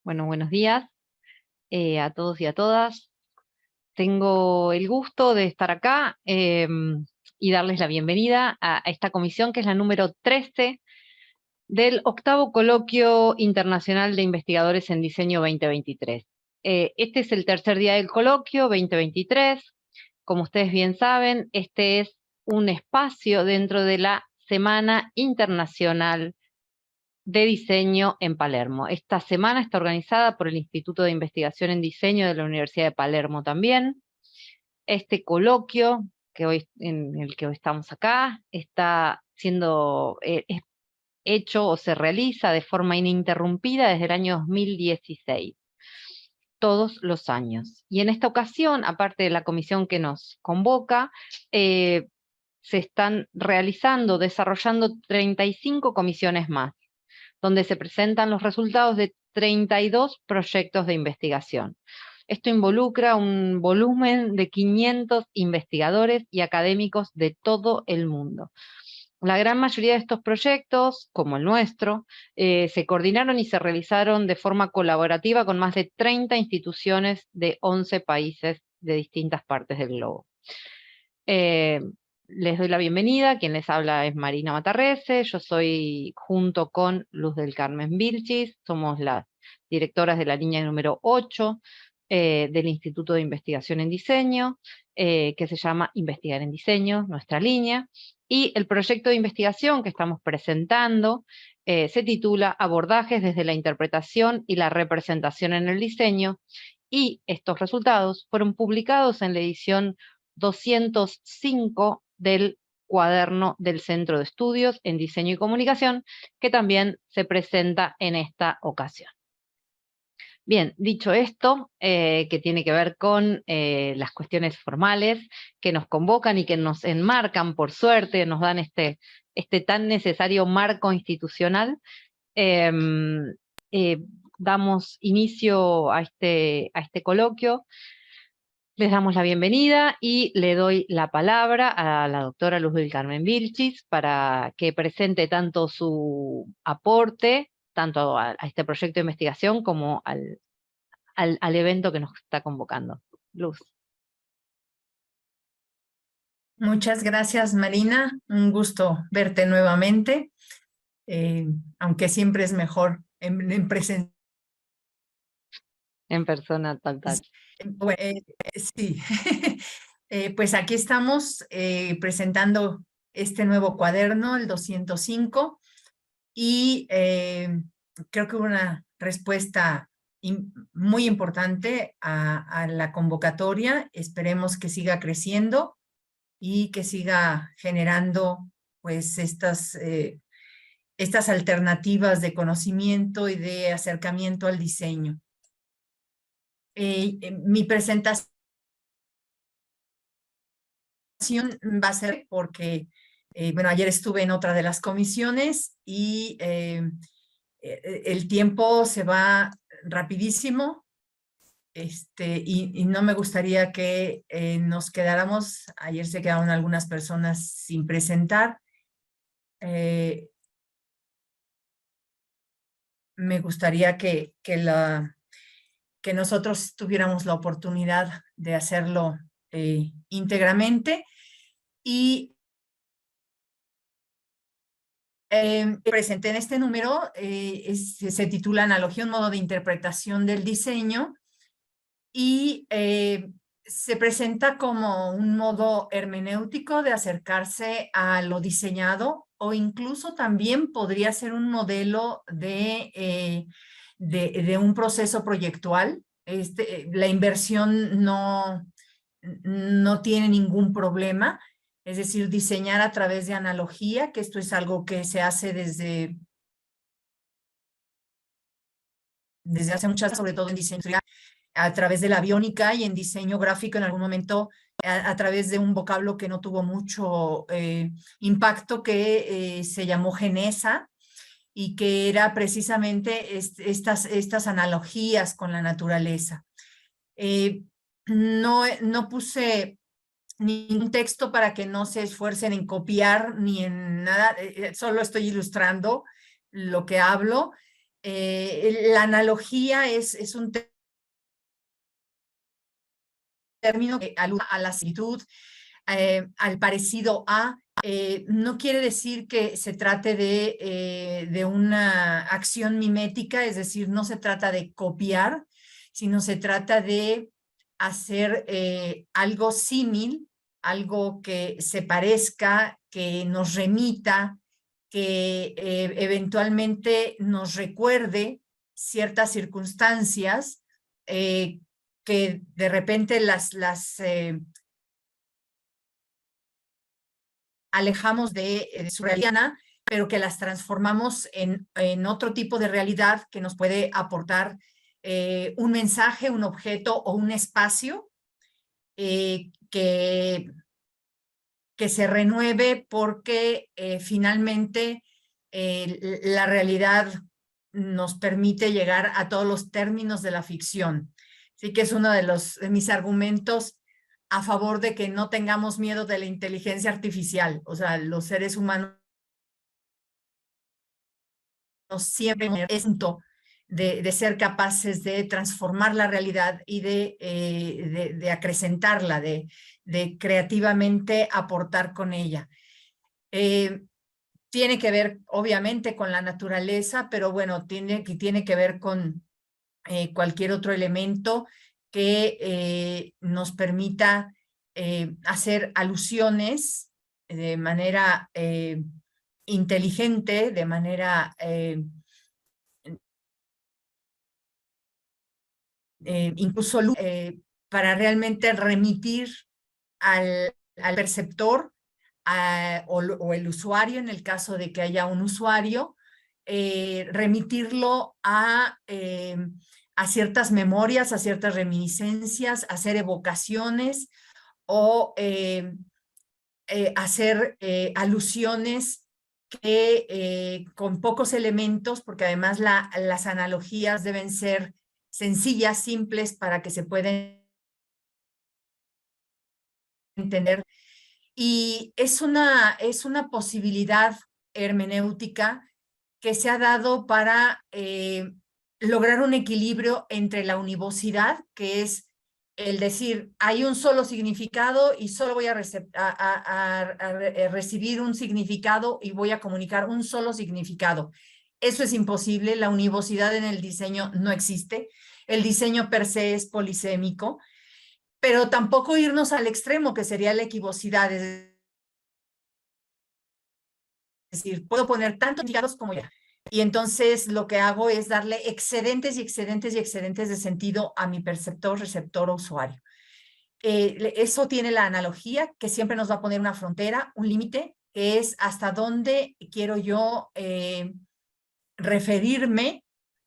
Bueno, buenos días a todos y a todas. Tengo el gusto de estar acá y darles la bienvenida a esta comisión que es la número 13 del octavo Coloquio Internacional de Investigadores en Diseño 2023. Este es el tercer día del coloquio 2023. Como ustedes bien saben, este es un espacio dentro de la Semana Internacional de Diseño en Palermo. Esta semana está organizada por el Instituto de Investigación en Diseño de la Universidad de Palermo también. Este coloquio en el que hoy estamos acá está siendo hecho o se realiza de forma ininterrumpida desde el año 2016, todos los años. Y en esta ocasión, aparte de la comisión que nos convoca, se están realizando, desarrollando 35 comisiones más, donde se presentan los resultados de 32 proyectos de investigación. Esto involucra un volumen de 500 investigadores y académicos de todo el mundo. La gran mayoría de estos proyectos, como el nuestro, se coordinaron y se realizaron de forma colaborativa con más de 30 instituciones de 11 países de distintas partes del globo. Les doy la bienvenida, quien les habla es Marina Matarrese, yo soy junto con Luz del Carmen Vilchis, somos las directoras de la línea número 8 del Instituto de Investigación en Diseño, que se llama Investigar en Diseño, nuestra línea, y el proyecto de investigación que estamos presentando se titula Abordajes desde la interpretación y la representación en el diseño, y estos resultados fueron publicados en la edición 205 del cuaderno del Centro de Estudios en Diseño y Comunicación, que también se presenta en esta ocasión. Bien, dicho esto, que tiene que ver con las cuestiones formales que nos convocan y que nos enmarcan, por suerte, nos dan este tan necesario marco institucional, damos inicio a este coloquio. Les damos la bienvenida y le doy la palabra a la doctora Luz del Carmen Vilchis para que presente tanto su aporte, tanto a este proyecto de investigación como al evento que nos está convocando. Luz. Muchas gracias, Marina. Un gusto verte nuevamente, aunque siempre es mejor en presencia. En persona, tal. Bueno, sí, pues aquí estamos presentando este nuevo cuaderno, el 205, y creo que hubo una respuesta muy importante a la convocatoria. Esperemos que siga creciendo y que siga generando pues estas alternativas de conocimiento y de acercamiento al diseño. Mi presentación va a ser porque, bueno, ayer estuve en otra de las comisiones y el tiempo se va rapidísimo. Y no me gustaría que nos quedáramos, ayer se quedaron algunas personas sin presentar. Me gustaría que nosotros tuviéramos la oportunidad de hacerlo íntegramente. Y presenté en este número, se titula Analogía, un modo de interpretación del diseño, y se presenta como un modo hermenéutico de acercarse a lo diseñado, o incluso también podría ser un modelo de un proceso proyectual. La inversión no tiene ningún problema, es decir, diseñar a través de analogía, que esto es algo que se hace desde hace muchas, sobre todo en diseño, a través de la aviónica, y en diseño gráfico en algún momento a través de un vocablo que no tuvo mucho impacto, que se llamó Genesa, y que era precisamente estas analogías con la naturaleza. No puse ningún texto para que no se esfuercen en copiar ni en nada, solo estoy ilustrando lo que hablo. La analogía es un término que alude a la similitud, al parecido a, no quiere decir que se trate de una acción mimética, es decir, no se trata de copiar, sino se trata de hacer algo símil, algo que se parezca, que nos remita, que eventualmente nos recuerde ciertas circunstancias que de repente las alejamos de su realidad, pero que las transformamos en otro tipo de realidad que nos puede aportar un mensaje, un objeto o un espacio que se renueve porque finalmente la realidad nos permite llegar a todos los términos de la ficción. Así que es uno de mis argumentos a favor de que no tengamos miedo de la inteligencia artificial. O sea, los seres humanos siempre es de ser capaces de transformar la realidad y de acrecentarla, de creativamente aportar con ella. Tiene que ver, obviamente, con la naturaleza, pero bueno, tiene que ver con cualquier otro elemento que nos permita hacer alusiones de manera inteligente, de manera incluso para realmente remitir al perceptor o el usuario, en el caso de que haya un usuario, remitirlo a ciertas memorias, a ciertas reminiscencias, hacer evocaciones o hacer alusiones que con pocos elementos, porque además las analogías deben ser sencillas, simples, para que se puedan entender. Y es una posibilidad hermenéutica que se ha dado para lograr un equilibrio entre la univocidad, que es el decir, hay un solo significado y solo voy a recibir un significado y voy a comunicar un solo significado. Eso es imposible, la univocidad en el diseño no existe, el diseño per se es polisémico, pero tampoco irnos al extremo, que sería la equivocidad, es decir, puedo poner tantos significados como ya. Y entonces lo que hago es darle excedentes y excedentes y excedentes de sentido a mi perceptor, receptor o usuario. Eso tiene la analogía, que siempre nos va a poner una frontera, un límite, que es hasta dónde quiero yo referirme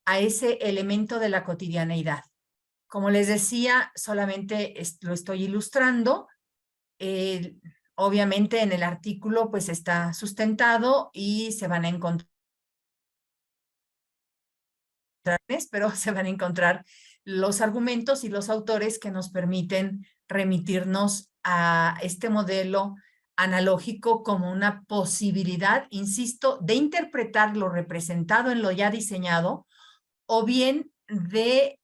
a ese elemento de la cotidianeidad. Como les decía, solamente lo estoy ilustrando. Obviamente en el artículo pues está sustentado y se van a encontrar, pero se van a encontrar los argumentos y los autores que nos permiten remitirnos a este modelo analógico como una posibilidad, insisto, de interpretar lo representado en lo ya diseñado, o bien de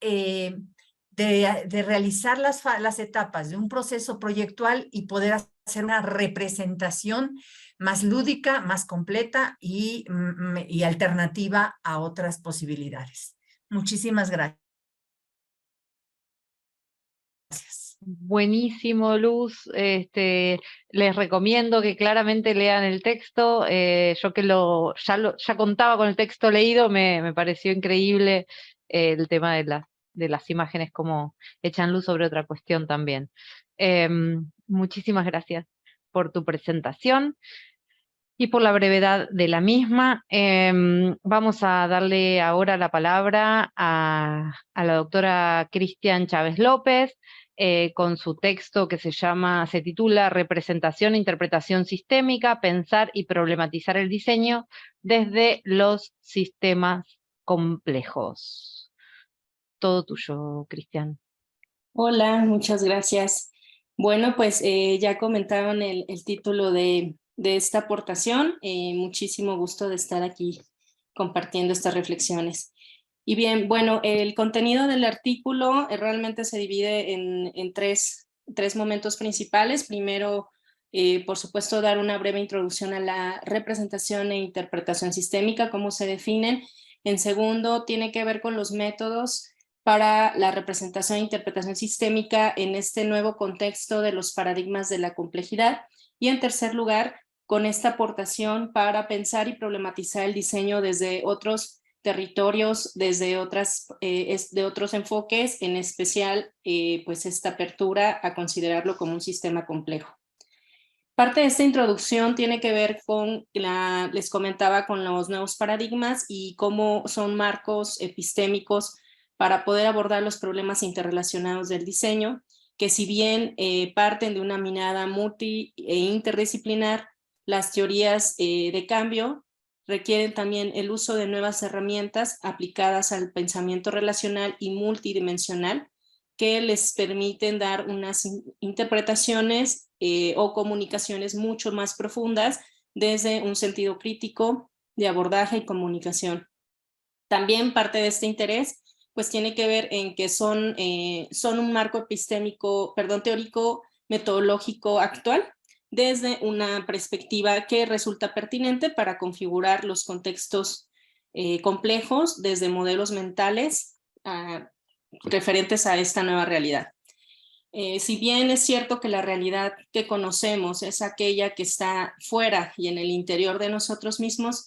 realizar las etapas de un proceso proyectual y poder hacer una representación más lúdica, más completa y alternativa a otras posibilidades. Muchísimas gracias. Buenísimo, Luz. Les recomiendo que claramente lean el texto. Yo que ya contaba con el texto leído, me pareció increíble el tema de las imágenes, como echan luz sobre otra cuestión también. Muchísimas gracias por tu presentación y por la brevedad de la misma. Vamos a darle ahora la palabra a la doctora Cristian Chávez López, con su texto que se titula Representación e Interpretación Sistémica, Pensar y Problematizar el Diseño desde los Sistemas Complejos. Todo tuyo, Cristian. Hola, muchas gracias. Bueno, pues ya comentaron el título de esta aportación. Muchísimo gusto de estar aquí compartiendo estas reflexiones. Y bien, bueno, el contenido del artículo realmente se divide en tres momentos principales. Primero, por supuesto, dar una breve introducción a la representación e interpretación sistémica, cómo se definen. En segundo, tiene que ver con los métodos para la representación e interpretación sistémica en este nuevo contexto de los paradigmas de la complejidad. Y en tercer lugar, con esta aportación para pensar y problematizar el diseño desde otros territorios, desde de otros enfoques, en especial pues esta apertura a considerarlo como un sistema complejo. Parte de esta introducción tiene que ver con, les comentaba, con los nuevos paradigmas y cómo son marcos epistémicos para poder abordar los problemas interrelacionados del diseño, que si bien parten de una mirada multi e interdisciplinar, las teorías de cambio requieren también el uso de nuevas herramientas aplicadas al pensamiento relacional y multidimensional que les permiten dar unas interpretaciones o comunicaciones mucho más profundas desde un sentido crítico de abordaje y comunicación. También parte de este interés pues tiene que ver en que son un marco epistémico, teórico, metodológico actual, desde una perspectiva que resulta pertinente para configurar los contextos complejos desde modelos mentales referentes a esta nueva realidad. Si bien es cierto que la realidad que conocemos es aquella que está fuera y en el interior de nosotros mismos,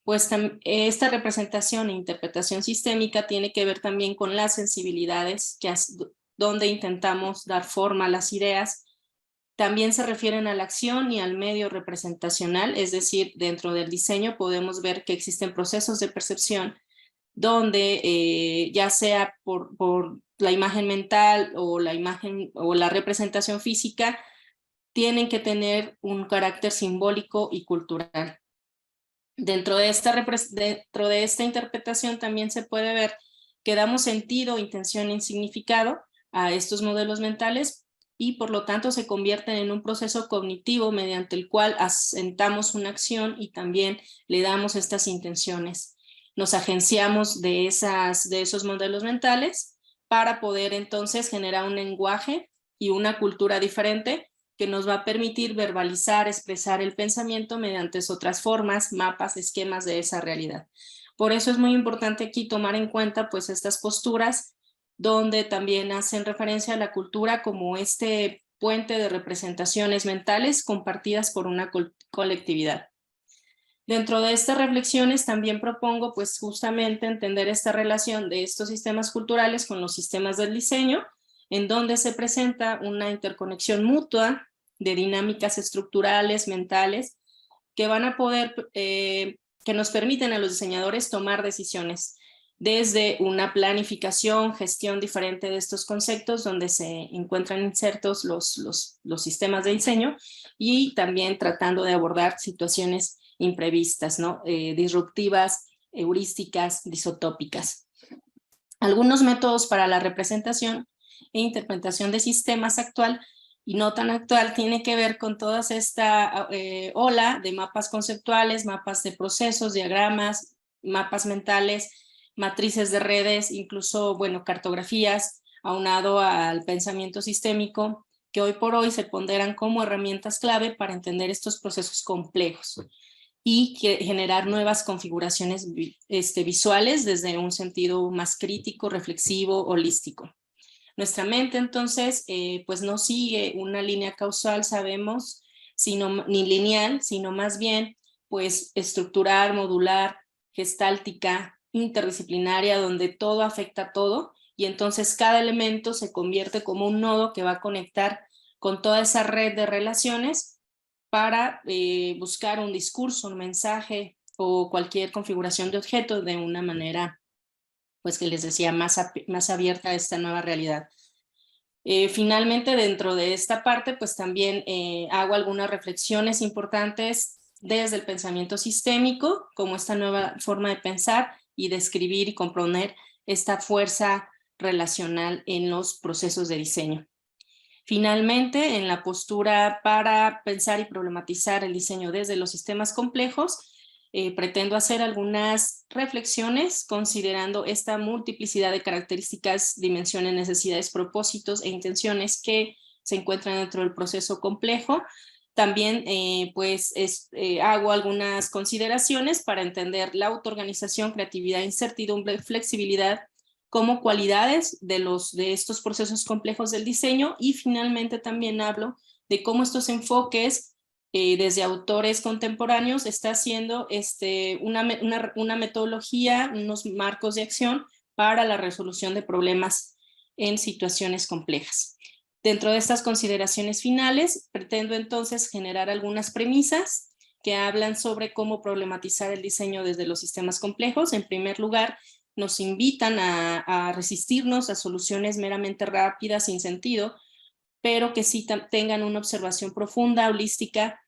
pues esta representación e interpretación sistémica tiene que ver también con las sensibilidades donde intentamos dar forma a las ideas. También se refieren a la acción y al medio representacional, es decir, dentro del diseño podemos ver que existen procesos de percepción donde ya sea por la imagen mental o la imagen o la representación física, tienen que tener un carácter simbólico y cultural. Dentro de esta interpretación también se puede ver que damos sentido, intención y significado a estos modelos mentales y por lo tanto se convierten en un proceso cognitivo mediante el cual asentamos una acción y también le damos estas intenciones. Nos agenciamos de esos modelos mentales para poder entonces generar un lenguaje y una cultura diferente que nos va a permitir verbalizar, expresar el pensamiento mediante otras formas, mapas, esquemas de esa realidad. Por eso es muy importante aquí tomar en cuenta pues estas posturas donde también hacen referencia a la cultura como este puente de representaciones mentales compartidas por una colectividad. Dentro de estas reflexiones también propongo pues justamente entender esta relación de estos sistemas culturales con los sistemas del diseño, en donde se presenta una interconexión mutua de dinámicas estructurales, mentales, que van a poder, que nos permiten a los diseñadores tomar decisiones desde una planificación, gestión diferente de estos conceptos donde se encuentran insertos los sistemas de diseño y también tratando de abordar situaciones imprevistas, ¿no? Disruptivas, heurísticas, disotópicas. Algunos métodos para la representación e interpretación de sistemas actual y no tan actual tiene que ver con toda esta ola de mapas conceptuales, mapas de procesos, diagramas, mapas mentales, matrices de redes, incluso, bueno, cartografías, aunado al pensamiento sistémico, que hoy por hoy se ponderan como herramientas clave para entender estos procesos complejos y generar nuevas configuraciones visuales desde un sentido más crítico, reflexivo, holístico. Nuestra mente entonces pues no sigue una línea causal, sabemos, ni lineal, sino más bien pues estructural, modular, gestáltica, interdisciplinaria, donde todo afecta a todo y entonces cada elemento se convierte como un nodo que va a conectar con toda esa red de relaciones para buscar un discurso, un mensaje o cualquier configuración de objeto de una manera, pues que les decía, más abierta a esta nueva realidad. Finalmente, dentro de esta parte, pues también hago algunas reflexiones importantes desde el pensamiento sistémico, como esta nueva forma de pensar y de escribir y componer esta fuerza relacional en los procesos de diseño. Finalmente, en la postura para pensar y problematizar el diseño desde los sistemas complejos, pretendo hacer algunas reflexiones considerando esta multiplicidad de características, dimensiones, necesidades, propósitos e intenciones que se encuentran dentro del proceso complejo. También hago algunas consideraciones para entender la autoorganización, creatividad, incertidumbre, flexibilidad como cualidades de estos procesos complejos del diseño, y finalmente también hablo de cómo estos enfoques desde autores contemporáneos está haciendo una metodología, unos marcos de acción para la resolución de problemas en situaciones complejas. Dentro de estas consideraciones finales, pretendo entonces generar algunas premisas que hablan sobre cómo problematizar el diseño desde los sistemas complejos. En primer lugar, nos invitan a resistirnos a soluciones meramente rápidas, sin sentido, pero que sí tengan una observación profunda, holística,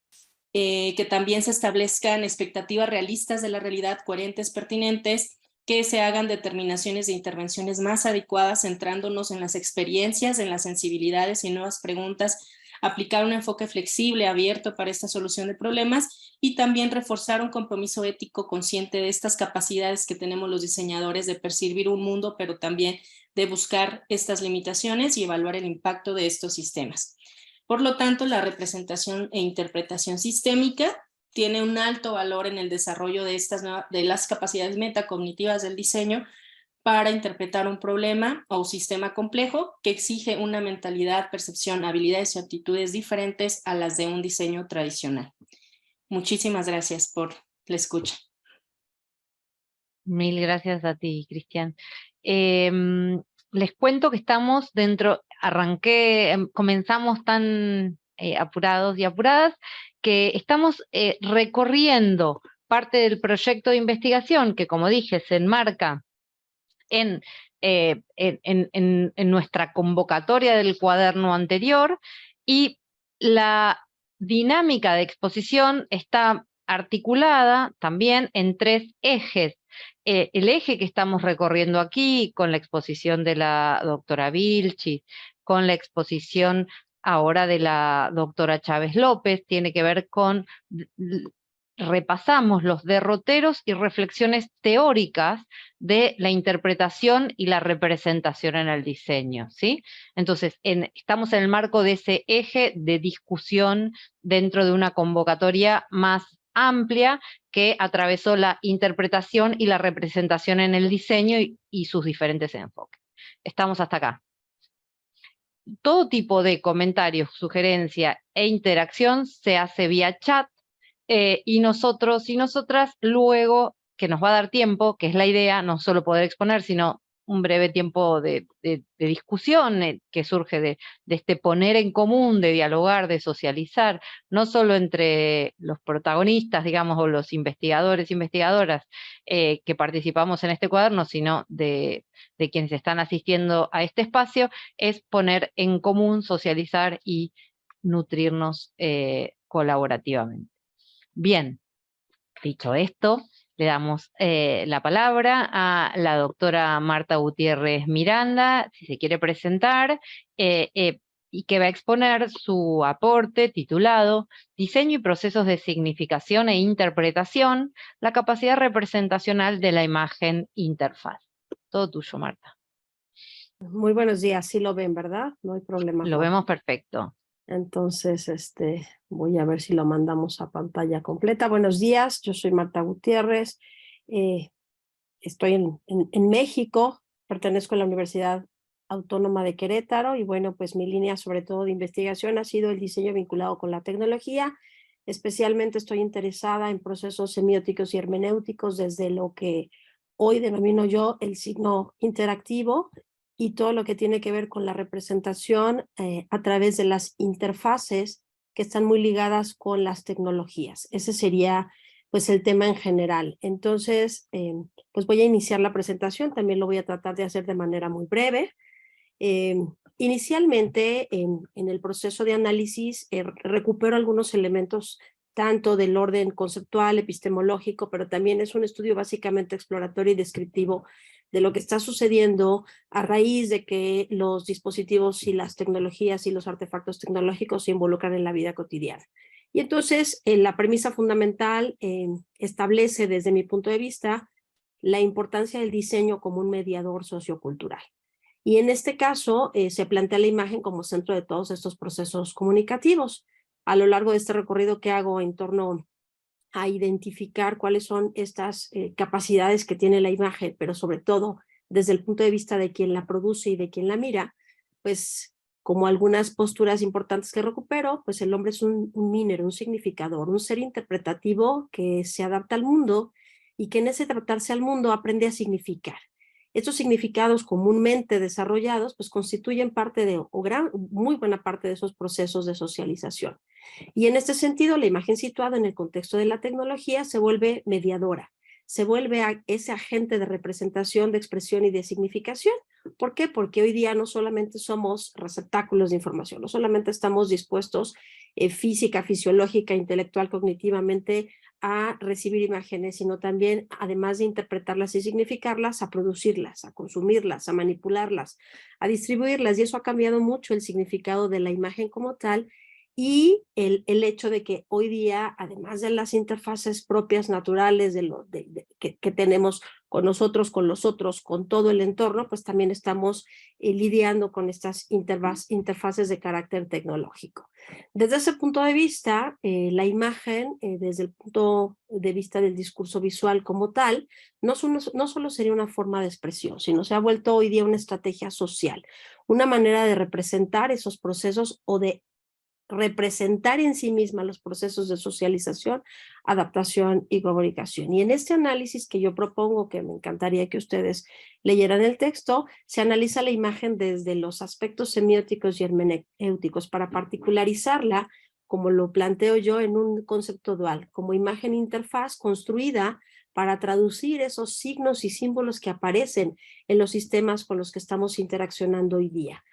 que también se establezcan expectativas realistas de la realidad, coherentes, pertinentes, que se hagan determinaciones de intervenciones más adecuadas, centrándonos en las experiencias, en las sensibilidades y nuevas preguntas, aplicar un enfoque flexible, abierto para esta solución de problemas, y también reforzar un compromiso ético consciente de estas capacidades que tenemos los diseñadores de percibir un mundo, pero también de buscar estas limitaciones y evaluar el impacto de estos sistemas. Por lo tanto, la representación e interpretación sistémica tiene un alto valor en el desarrollo de las capacidades metacognitivas del diseño para interpretar un problema o un sistema complejo que exige una mentalidad, percepción, habilidades y actitudes diferentes a las de un diseño tradicional. Muchísimas gracias por la escucha. Mil gracias a ti, Cristian. Les cuento que estamos comenzamos tan apurados y apuradas, que estamos recorriendo parte del proyecto de investigación que, como dije, se enmarca en nuestra convocatoria del cuaderno anterior, y la dinámica de exposición está articulada también en 3 ejes. El eje que estamos recorriendo aquí, con la exposición de la doctora Vilchis, con la exposición ahora de la doctora Chávez López, tiene que ver con, repasamos los derroteros y reflexiones teóricas de la interpretación y la representación en el diseño, ¿sí? Entonces, estamos en el marco de ese eje de discusión dentro de una convocatoria más amplia que atravesó la interpretación y la representación en el diseño y sus diferentes enfoques. Estamos hasta acá. Todo tipo de comentarios, sugerencia e interacción se hace vía chat, y nosotros y nosotras luego, que nos va a dar tiempo, que es la idea, no solo poder exponer, sino un breve tiempo de discusión que surge de este poner en común, de dialogar, de socializar, no solo entre los protagonistas, digamos, o los investigadores e investigadoras que participamos en este cuaderno, sino de quienes están asistiendo a este espacio, es poner en común, socializar y nutrirnos colaborativamente. Bien, dicho esto, le damos la palabra a la doctora Marta Gutiérrez Miranda, si se quiere presentar, y que va a exponer su aporte titulado Diseño y procesos de significación e interpretación, la capacidad representacional de la imagen interfaz. Todo tuyo, Marta. Muy buenos días, sí lo ven, ¿verdad? No hay problema. Lo vemos perfecto. Entonces, voy a ver si lo mandamos a pantalla completa. Buenos días, yo soy Marta Gutiérrez, estoy en México, pertenezco a la Universidad Autónoma de Querétaro y bueno, pues mi línea sobre todo de investigación ha sido el diseño vinculado con la tecnología. Especialmente estoy interesada en procesos semióticos y hermenéuticos desde lo que hoy denomino yo el signo interactivo y todo lo que tiene que ver con la representación a través de las interfaces que están muy ligadas con las tecnologías. Ese sería pues el tema en general. Entonces, pues voy a iniciar la presentación, también lo voy a tratar de hacer de manera muy breve. Inicialmente, en el proceso de análisis, recupero algunos elementos tanto del orden conceptual, epistemológico, pero también es un estudio básicamente exploratorio y descriptivo de lo que está sucediendo a raíz de que los dispositivos y las tecnologías y los artefactos tecnológicos se involucran en la vida cotidiana. Y entonces la premisa fundamental establece desde mi punto de vista la importancia del diseño como un mediador sociocultural. Y en este caso se plantea la imagen como centro de todos estos procesos comunicativos. A lo largo de este recorrido que hago en torno a identificar cuáles son estas capacidades que tiene la imagen, pero sobre todo desde el punto de vista de quien la produce y de quien la mira, pues como algunas posturas importantes que recupero, pues el hombre es un minero, un significador, un ser interpretativo que se adapta al mundo y que en ese adaptarse al mundo aprende a significar. Estos significados comúnmente desarrollados pues constituyen parte de, muy buena parte de esos procesos de socialización. Y en este sentido, la imagen situada en el contexto de la tecnología se vuelve mediadora, se vuelve ese agente de representación, de expresión y de significación. ¿Por qué? Porque hoy día no solamente somos receptáculos de información, no solamente estamos dispuestos física, fisiológica, intelectual, cognitivamente a recibir imágenes, sino también, además de interpretarlas y significarlas, a producirlas, a consumirlas, a manipularlas, a distribuirlas. Y eso ha cambiado mucho el significado de la imagen como tal. Y el hecho de que hoy día, además de las interfaces propias naturales que tenemos con nosotros, con los otros, con todo el entorno, pues también estamos lidiando con estas interfaces de carácter tecnológico. Desde ese punto de vista, la imagen, desde el punto de vista del discurso visual como tal, no solo sería una forma de expresión, sino se ha vuelto hoy día una estrategia social, una manera de representar esos procesos o de representar en sí misma los procesos de socialización, adaptación y comunicación. Y en este análisis que yo propongo, que me encantaría que ustedes leyeran el texto, se analiza la imagen desde los aspectos semióticos y hermenéuticos para particularizarla, como lo planteo yo, en un concepto dual, como imagen interfaz construida para traducir esos signos y símbolos que aparecen en los sistemas con los que estamos interaccionando hoy día.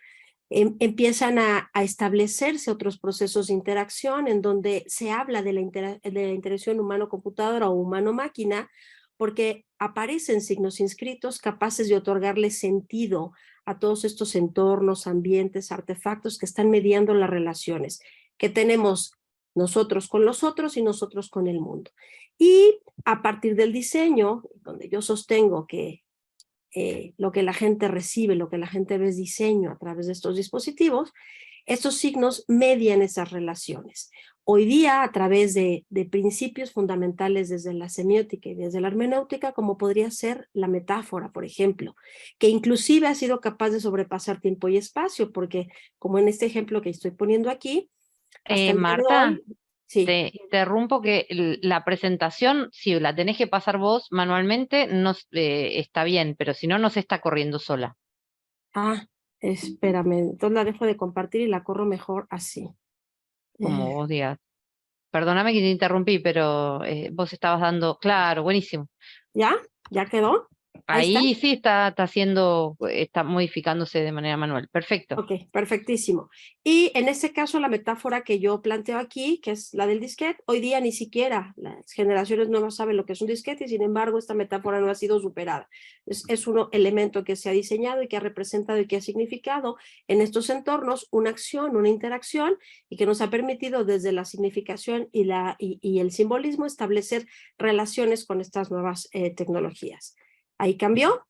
Empiezan a establecerse otros procesos de interacción en donde se habla de la interacción humano-computadora o humano-máquina, porque aparecen signos inscritos capaces de otorgarle sentido a todos estos entornos, ambientes, artefactos que están mediando las relaciones que tenemos nosotros con los otros y nosotros con el mundo. Y a partir del diseño, donde yo sostengo que lo que la gente recibe, lo que la gente ve es diseño a través de estos dispositivos, estos signos median esas relaciones. Hoy día, a través de principios fundamentales desde la semiótica y desde la hermenéutica, como podría ser la metáfora, por ejemplo, que inclusive ha sido capaz de sobrepasar tiempo y espacio, porque como en este ejemplo que estoy poniendo aquí, hasta el Marta, día de hoy, sí. te interrumpo que la presentación, si la tenés que pasar vos manualmente, no, está bien, pero si no, no se está corriendo sola. Ah, espérame, entonces la dejo de compartir y la corro mejor así. Como vos digas. Perdóname que te interrumpí, pero vos estabas dando, claro, buenísimo. ¿Ya? ¿Ya quedó? Ahí está. Ahí sí está modificándose de manera manual. Perfecto. Ok, perfectísimo. Y en este caso, la metáfora que yo planteo aquí, que es la del disquete, hoy día ni siquiera las generaciones nuevas saben lo que es un disquete y sin embargo esta metáfora no ha sido superada. Es un elemento que se ha diseñado y que ha representado y que ha significado en estos entornos una acción, una interacción y que nos ha permitido desde la significación y el simbolismo establecer relaciones con estas nuevas tecnologías. Ahí cambió.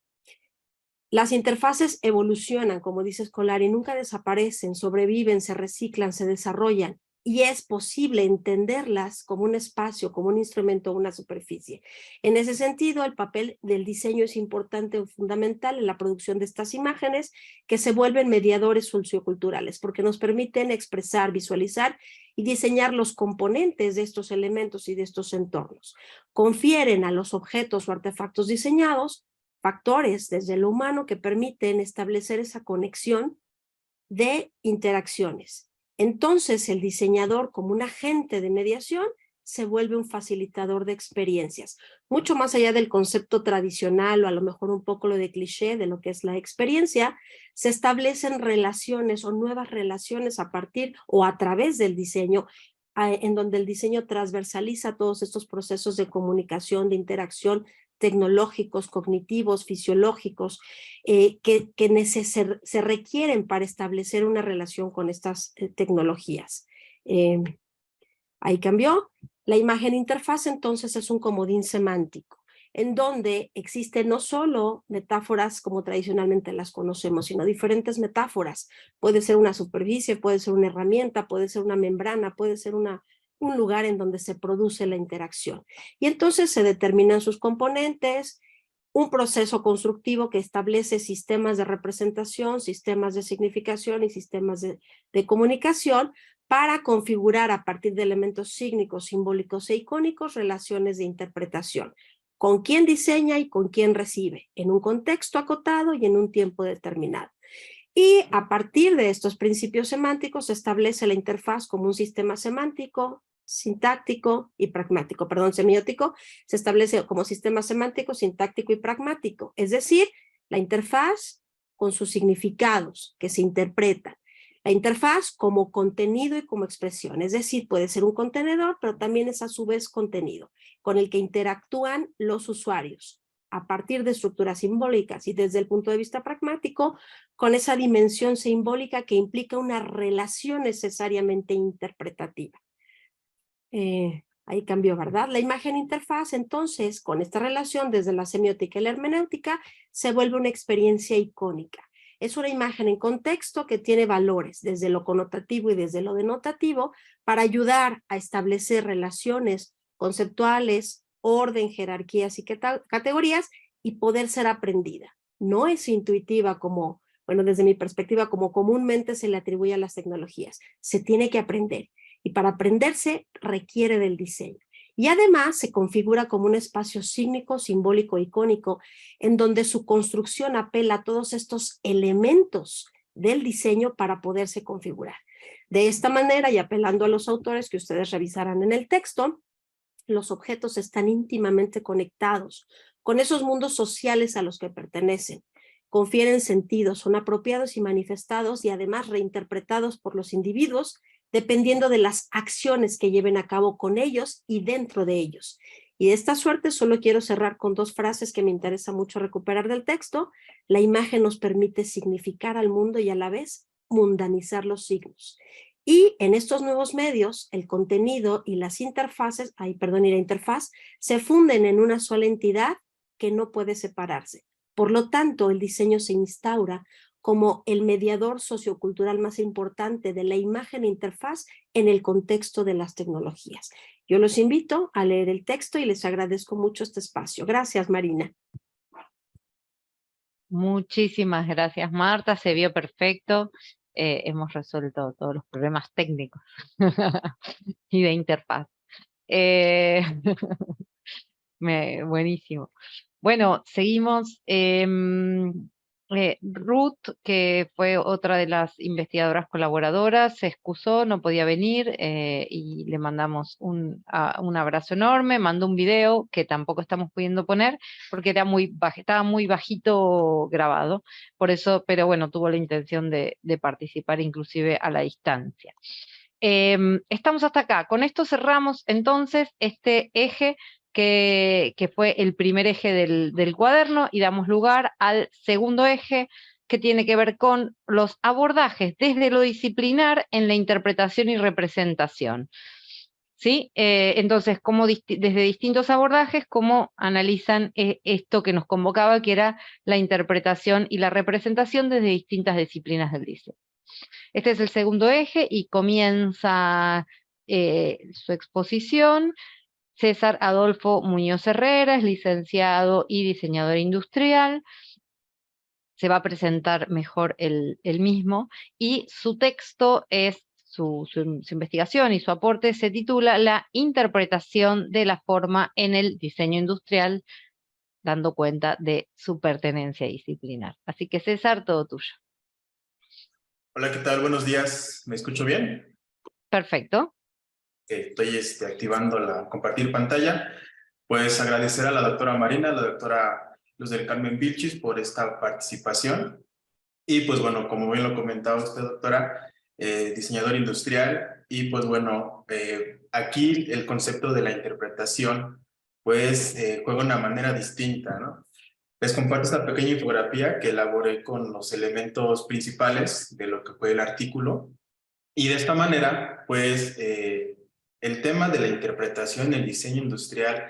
Las interfaces evolucionan, como dice Scolari, nunca desaparecen, sobreviven, se reciclan, se desarrollan y es posible entenderlas como un espacio, como un instrumento, una superficie. En ese sentido, el papel del diseño es importante o fundamental en la producción de estas imágenes que se vuelven mediadores socioculturales porque nos permiten expresar, visualizar y diseñar los componentes de estos elementos y de estos entornos. Confieren a los objetos o artefactos diseñados factores desde lo humano que permiten establecer esa conexión de interacciones. Entonces, el diseñador, como un agente de mediación, se vuelve un facilitador de experiencias, mucho más allá del concepto tradicional o a lo mejor un poco lo de cliché de lo que es la experiencia, se establecen relaciones o nuevas relaciones a partir o a través del diseño, en donde el diseño transversaliza todos estos procesos de comunicación, de interacción, tecnológicos, cognitivos, fisiológicos, que se requieren para establecer una relación con estas tecnologías. Ahí cambió. La imagen interfaz entonces es un comodín semántico, en donde existen no solo metáforas como tradicionalmente las conocemos, sino diferentes metáforas. Puede ser una superficie, puede ser una herramienta, puede ser una membrana, puede ser un lugar en donde se produce la interacción. Y entonces se determinan sus componentes, un proceso constructivo que establece sistemas de representación, sistemas de significación y sistemas de comunicación para configurar a partir de elementos sígnicos, simbólicos e icónicos relaciones de interpretación. Con quién diseña y con quién recibe, en un contexto acotado y en un tiempo determinado. Y a partir de estos principios semánticos se establece la interfaz como un sistema semántico, sintáctico y pragmático, semiótico, se establece como sistema semántico, sintáctico y pragmático, es decir, la interfaz con sus significados que se interpretan, la interfaz como contenido y como expresión, es decir, puede ser un contenedor, pero también es a su vez contenido, con el que interactúan los usuarios, a partir de estructuras simbólicas y desde el punto de vista pragmático, con esa dimensión simbólica que implica una relación necesariamente interpretativa. Ahí cambió, ¿verdad? La imagen interfaz, entonces, con esta relación desde la semiótica y la hermenéutica, se vuelve una experiencia icónica. Es una imagen en contexto que tiene valores desde lo connotativo y desde lo denotativo para ayudar a establecer relaciones conceptuales, orden, jerarquías y categorías y poder ser aprendida. No es intuitiva como, bueno, desde mi perspectiva, como comúnmente se le atribuye a las tecnologías. Se tiene que aprender. Y para aprenderse requiere del diseño. Y además se configura como un espacio sígnico, simbólico, icónico, en donde su construcción apela a todos estos elementos del diseño para poderse configurar. De esta manera, y apelando a los autores que ustedes revisarán en el texto, los objetos están íntimamente conectados con esos mundos sociales a los que pertenecen. Confieren sentido, son apropiados y manifestados y además reinterpretados por los individuos dependiendo de las acciones que lleven a cabo con ellos y dentro de ellos. Y de esta suerte solo quiero cerrar con dos frases que me interesa mucho recuperar del texto. La imagen nos permite significar al mundo y a la vez mundanizar los signos. Y en estos nuevos medios, el contenido y las interfaces, y la interfaz, se funden en una sola entidad que no puede separarse. Por lo tanto, el diseño se instaura como el mediador sociocultural más importante de la imagen e interfaz en el contexto de las tecnologías. Yo los invito a leer el texto y les agradezco mucho este espacio. Gracias, Marina. Muchísimas gracias, Marta. Se vio perfecto. Hemos resuelto todos los problemas técnicos y de interfaz. Buenísimo. Bueno, seguimos. Ruth, que fue otra de las investigadoras colaboradoras, se excusó, no podía venir y le mandamos un abrazo enorme, mandó un video que tampoco estamos pudiendo poner porque era estaba muy bajito grabado, por eso, pero bueno, tuvo la intención de participar inclusive a la distancia. Estamos hasta acá. Con esto cerramos entonces este eje que fue el primer eje del cuaderno y damos lugar al segundo eje que tiene que ver con los abordajes desde lo disciplinar en la interpretación y representación. ¿Sí? Entonces, desde distintos abordajes, cómo analizan esto que nos convocaba, que era la interpretación y la representación desde distintas disciplinas del diseño. Este es el segundo eje y comienza su exposición. César Adolfo Muñoz Herrera es licenciado y diseñador industrial. Se va a presentar mejor el mismo y su texto es, su investigación y su aporte se titula La interpretación de la forma en el diseño industrial, dando cuenta de su pertenencia disciplinar. Así que César, todo tuyo. Hola, ¿qué tal? Buenos días. ¿Me escucho bien? Perfecto. Estoy activando la compartir pantalla. Pues agradecer a la doctora Marina, a la doctora Luz del Carmen Vilchis por esta participación. Y pues bueno, como bien lo comentaba usted, doctora, diseñador industrial. Y pues bueno, aquí el concepto de la interpretación pues juega una manera distinta, ¿no? Les comparto esta pequeña infografía que elaboré con los elementos principales de lo que fue el artículo. Y de esta manera, pues, el tema de la interpretación en el diseño industrial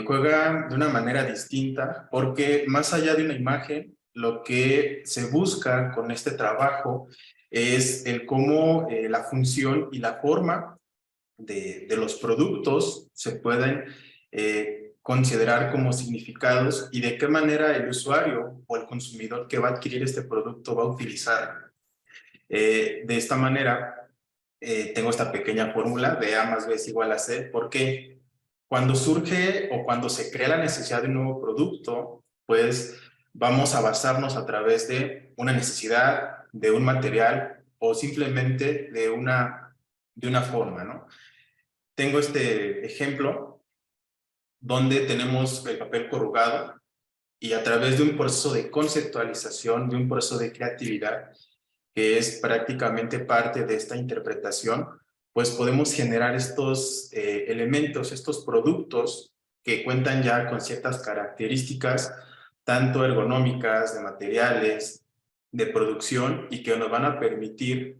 juega de una manera distinta, porque más allá de una imagen, lo que se busca con este trabajo es el cómo la función y la forma de los productos se pueden considerar como significados y de qué manera el usuario o el consumidor que va a adquirir este producto va a utilizar. De esta manera, tengo esta pequeña fórmula de A más B es igual a C, porque cuando surge o cuando se crea la necesidad de un nuevo producto, pues vamos a basarnos a través de una necesidad, de un material o simplemente de una forma, ¿no? Tengo este ejemplo donde tenemos el papel corrugado y a través de un proceso de conceptualización, de un proceso de creatividad, que es prácticamente parte de esta interpretación, pues podemos generar estos elementos, estos productos que cuentan ya con ciertas características, tanto ergonómicas, de materiales, de producción, y que nos van a permitir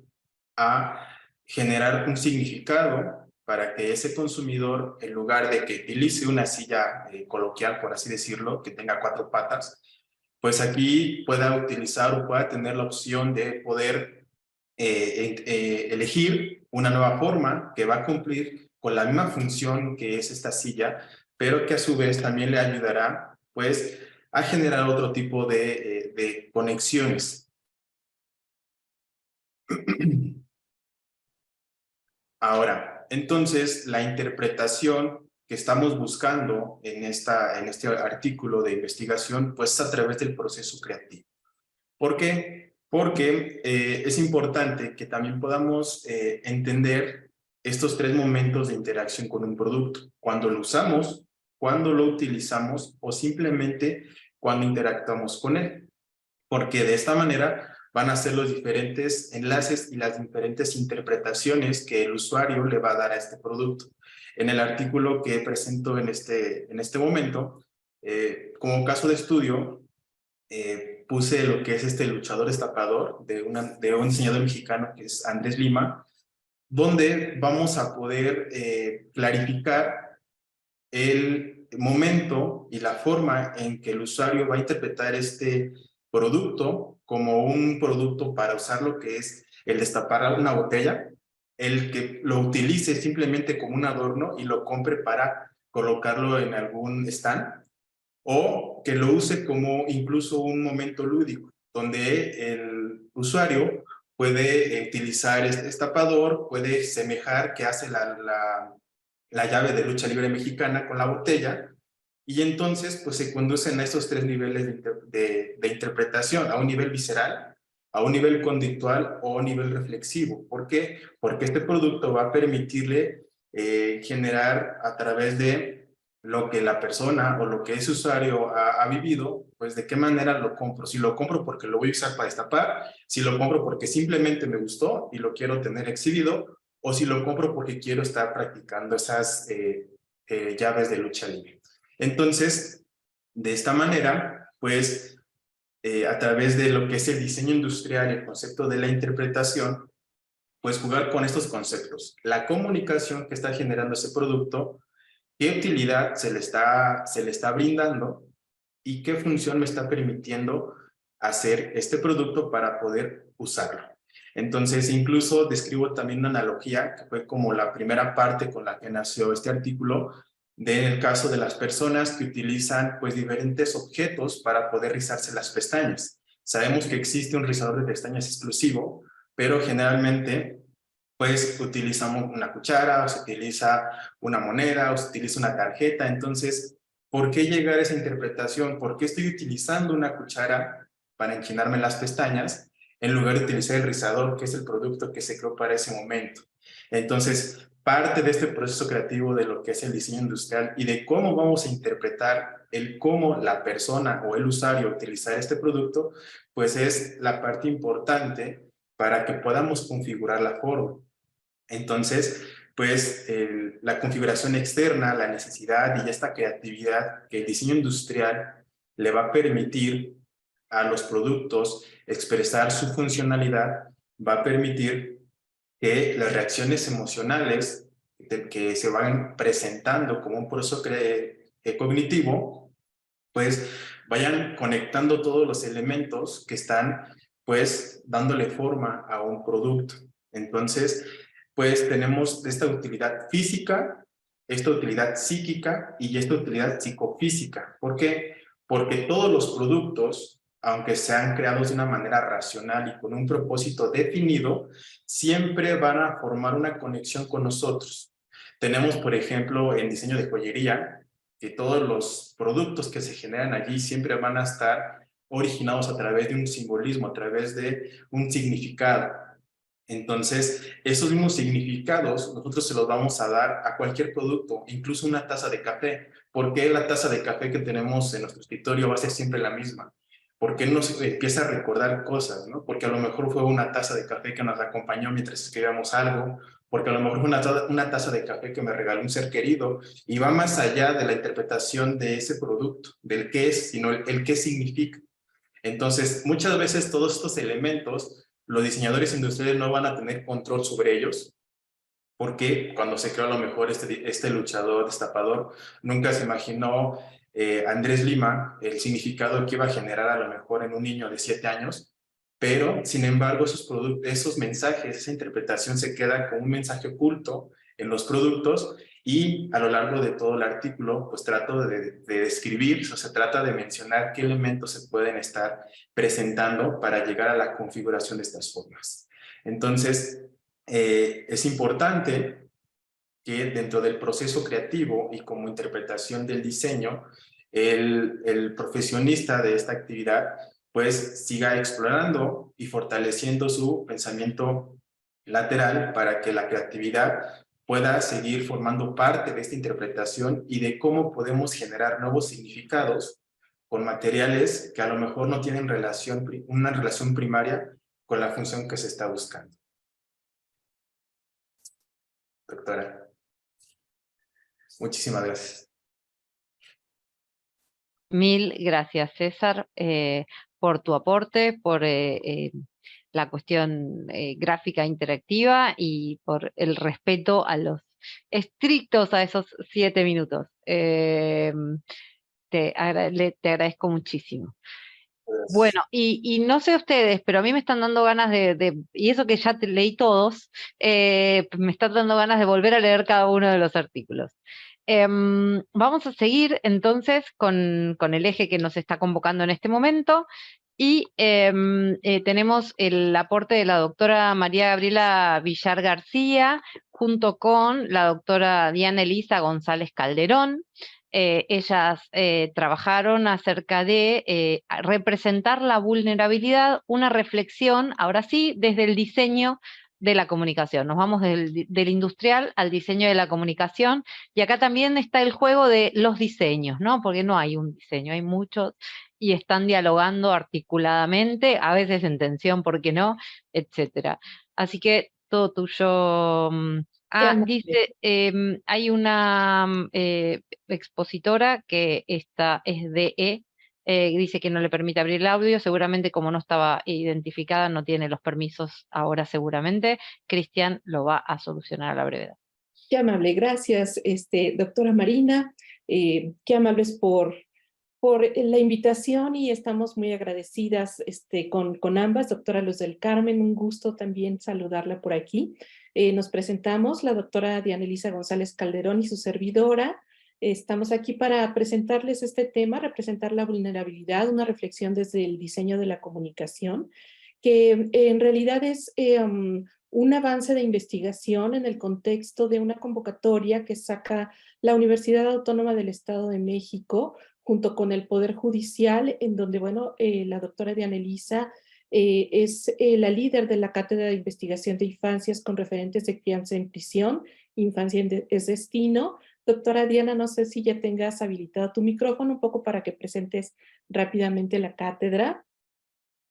a generar un significado para que ese consumidor, en lugar de que utilice una silla coloquial, por así decirlo, que tenga 4 patas, pues aquí pueda utilizar o pueda tener la opción de poder elegir una nueva forma que va a cumplir con la misma función que es esta silla, pero que a su vez también le ayudará pues a generar otro tipo de conexiones. Ahora, entonces, la interpretación que estamos buscando en este artículo de investigación, pues a través del proceso creativo. ¿Por qué? Porque es importante que también podamos entender estos 3 momentos de interacción con un producto. Cuando lo usamos, cuando lo utilizamos o simplemente cuando interactuamos con él. Porque de esta manera van a ser los diferentes enlaces y las diferentes interpretaciones que el usuario le va a dar a este producto. En el artículo que presento en este momento, como caso de estudio, puse lo que es este luchador destapador de un diseñador mexicano que es Andrés Lima, donde vamos a poder clarificar el momento y la forma en que el usuario va a interpretar este producto como un producto para usar lo que es el destapar una botella, el que lo utilice simplemente como un adorno y lo compre para colocarlo en algún stand, o que lo use como incluso un momento lúdico, donde el usuario puede utilizar este destapador, puede semejar que hace la llave de lucha libre mexicana con la botella, y entonces pues se conducen a estos 3 niveles de interpretación, a un nivel visceral, a un nivel conductual o a un nivel reflexivo. ¿Por qué? Porque este producto va a permitirle generar a través de lo que la persona o lo que ese usuario ha vivido, pues de qué manera lo compro. Si lo compro porque lo voy a usar para destapar, si lo compro porque simplemente me gustó y lo quiero tener exhibido, o si lo compro porque quiero estar practicando esas llaves de lucha libre. Entonces, de esta manera, pues, a través de lo que es el diseño industrial, el concepto de la interpretación, pues jugar con estos conceptos. La comunicación que está generando ese producto, qué utilidad se le está brindando y qué función me está permitiendo hacer este producto para poder usarlo. Entonces, incluso describo también una analogía que fue como la primera parte con la que nació este artículo, del caso de las personas que utilizan pues diferentes objetos para poder rizarse las pestañas. Sabemos que existe un rizador de pestañas exclusivo, pero generalmente pues utilizamos una cuchara, o se utiliza una moneda, o se utiliza una tarjeta. Entonces, ¿por qué llegar a esa interpretación? ¿Por qué estoy utilizando una cuchara para enchinarme las pestañas en lugar de utilizar el rizador, que es el producto que se creó para ese momento? Entonces, parte de este proceso creativo de lo que es el diseño industrial y de cómo vamos a interpretar el cómo la persona o el usuario utilizar este producto, pues es la parte importante para que podamos configurar la forma. Entonces, pues la configuración externa, la necesidad y esta creatividad que el diseño industrial le va a permitir a los productos expresar su funcionalidad, va a permitir que las reacciones emocionales que se van presentando como un proceso cognitivo, pues vayan conectando todos los elementos que están pues dándole forma a un producto. Entonces, pues tenemos esta utilidad física, esta utilidad psíquica y esta utilidad psicofísica. ¿Por qué? Porque todos los productos, aunque sean creados de una manera racional y con un propósito definido, siempre van a formar una conexión con nosotros. Tenemos, por ejemplo, en diseño de joyería, que todos los productos que se generan allí siempre van a estar originados a través de un simbolismo, a través de un significado. Entonces, esos mismos significados nosotros se los vamos a dar a cualquier producto, incluso una taza de café. ¿Por qué la taza de café que tenemos en nuestro escritorio va a ser siempre la misma? ¿Por qué nos empieza a recordar cosas, ¿no? Porque a lo mejor fue una taza de café que nos acompañó mientras escribíamos algo, porque a lo mejor fue una taza de café que me regaló un ser querido, y va más allá de la interpretación de ese producto, del qué es, sino el qué significa. Entonces, muchas veces todos estos elementos, los diseñadores industriales no van a tener control sobre ellos, porque cuando se creó a lo mejor este luchador destapador, nunca se imaginó Andrés Lima el significado que iba a generar a lo mejor en un niño de 7 años, pero sin embargo esos mensajes, esa interpretación se queda como un mensaje oculto en los productos, y a lo largo de todo el artículo pues trato de describir, o se trata de mencionar qué elementos se pueden estar presentando para llegar a la configuración de estas formas. Entonces, es importante que dentro del proceso creativo y como interpretación del diseño, el profesionista de esta actividad pues siga explorando y fortaleciendo su pensamiento lateral para que la creatividad pueda seguir formando parte de esta interpretación y de cómo podemos generar nuevos significados con materiales que a lo mejor no tienen una relación primaria con la función que se está buscando. Doctora, muchísimas gracias. Mil gracias, César, por tu aporte, por la cuestión gráfica interactiva y por el respeto a los estrictos a esos 7 minutos. Te agradezco muchísimo. Gracias. Bueno, y no sé ustedes, pero a mí me están dando ganas y eso que ya leí todos, me están dando ganas de volver a leer cada uno de los artículos. Vamos a seguir entonces con el eje que nos está convocando en este momento, y tenemos el aporte de la doctora María Gabriela Villar García junto con la doctora Diana Elisa González Calderón. Ellas trabajaron acerca de representar la vulnerabilidad, una reflexión, ahora sí, desde el diseño de la comunicación. Nos vamos del industrial al diseño de la comunicación, y acá también está el juego de los diseños, ¿no? Porque no hay un diseño, hay muchos, y están dialogando articuladamente, a veces en tensión, ¿por qué no?, etcétera. Así que todo tuyo. Dice, hay una expositora que esta es DE, dice que no le permite abrir el audio, seguramente como no estaba identificada no tiene los permisos ahora seguramente. Cristian lo va a solucionar a la brevedad. Qué amable, gracias, doctora Marina, qué amables por la invitación, y estamos muy agradecidas con ambas. Doctora Luz del Carmen, un gusto también saludarla por aquí. Nos presentamos, la doctora Diana Elisa González Calderón y su servidora. Estamos aquí para presentarles este tema, representar la vulnerabilidad, una reflexión desde el diseño de la comunicación, que en realidad es un avance de investigación en el contexto de una convocatoria que saca la Universidad Autónoma del Estado de México junto con el Poder Judicial, en donde, bueno, la doctora Diana Elisa es la líder de la Cátedra de Investigación de Infancias con referentes de crianza en prisión, Infancia es Destino. Doctora Diana, no sé si ya tengas habilitado tu micrófono un poco para que presentes rápidamente la cátedra.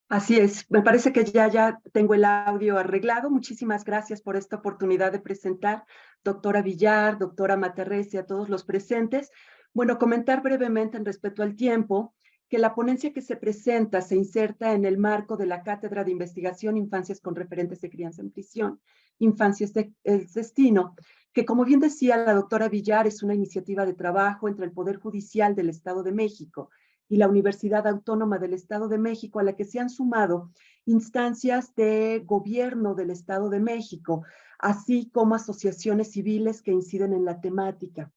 Así es, me parece que ya tengo el audio arreglado. Muchísimas gracias por esta oportunidad de presentar, doctora Villar, doctora Materrés y a todos los presentes. Bueno, comentar brevemente en respecto al tiempo que la ponencia que se presenta se inserta en el marco de la Cátedra de Investigación Infancias con Referentes de Crianza en Prisión, Infancias es Destino, que como bien decía la doctora Villar, es una iniciativa de trabajo entre el Poder Judicial del Estado de México y la Universidad Autónoma del Estado de México, a la que se han sumado instancias de gobierno del Estado de México, así como asociaciones civiles que inciden en la temática.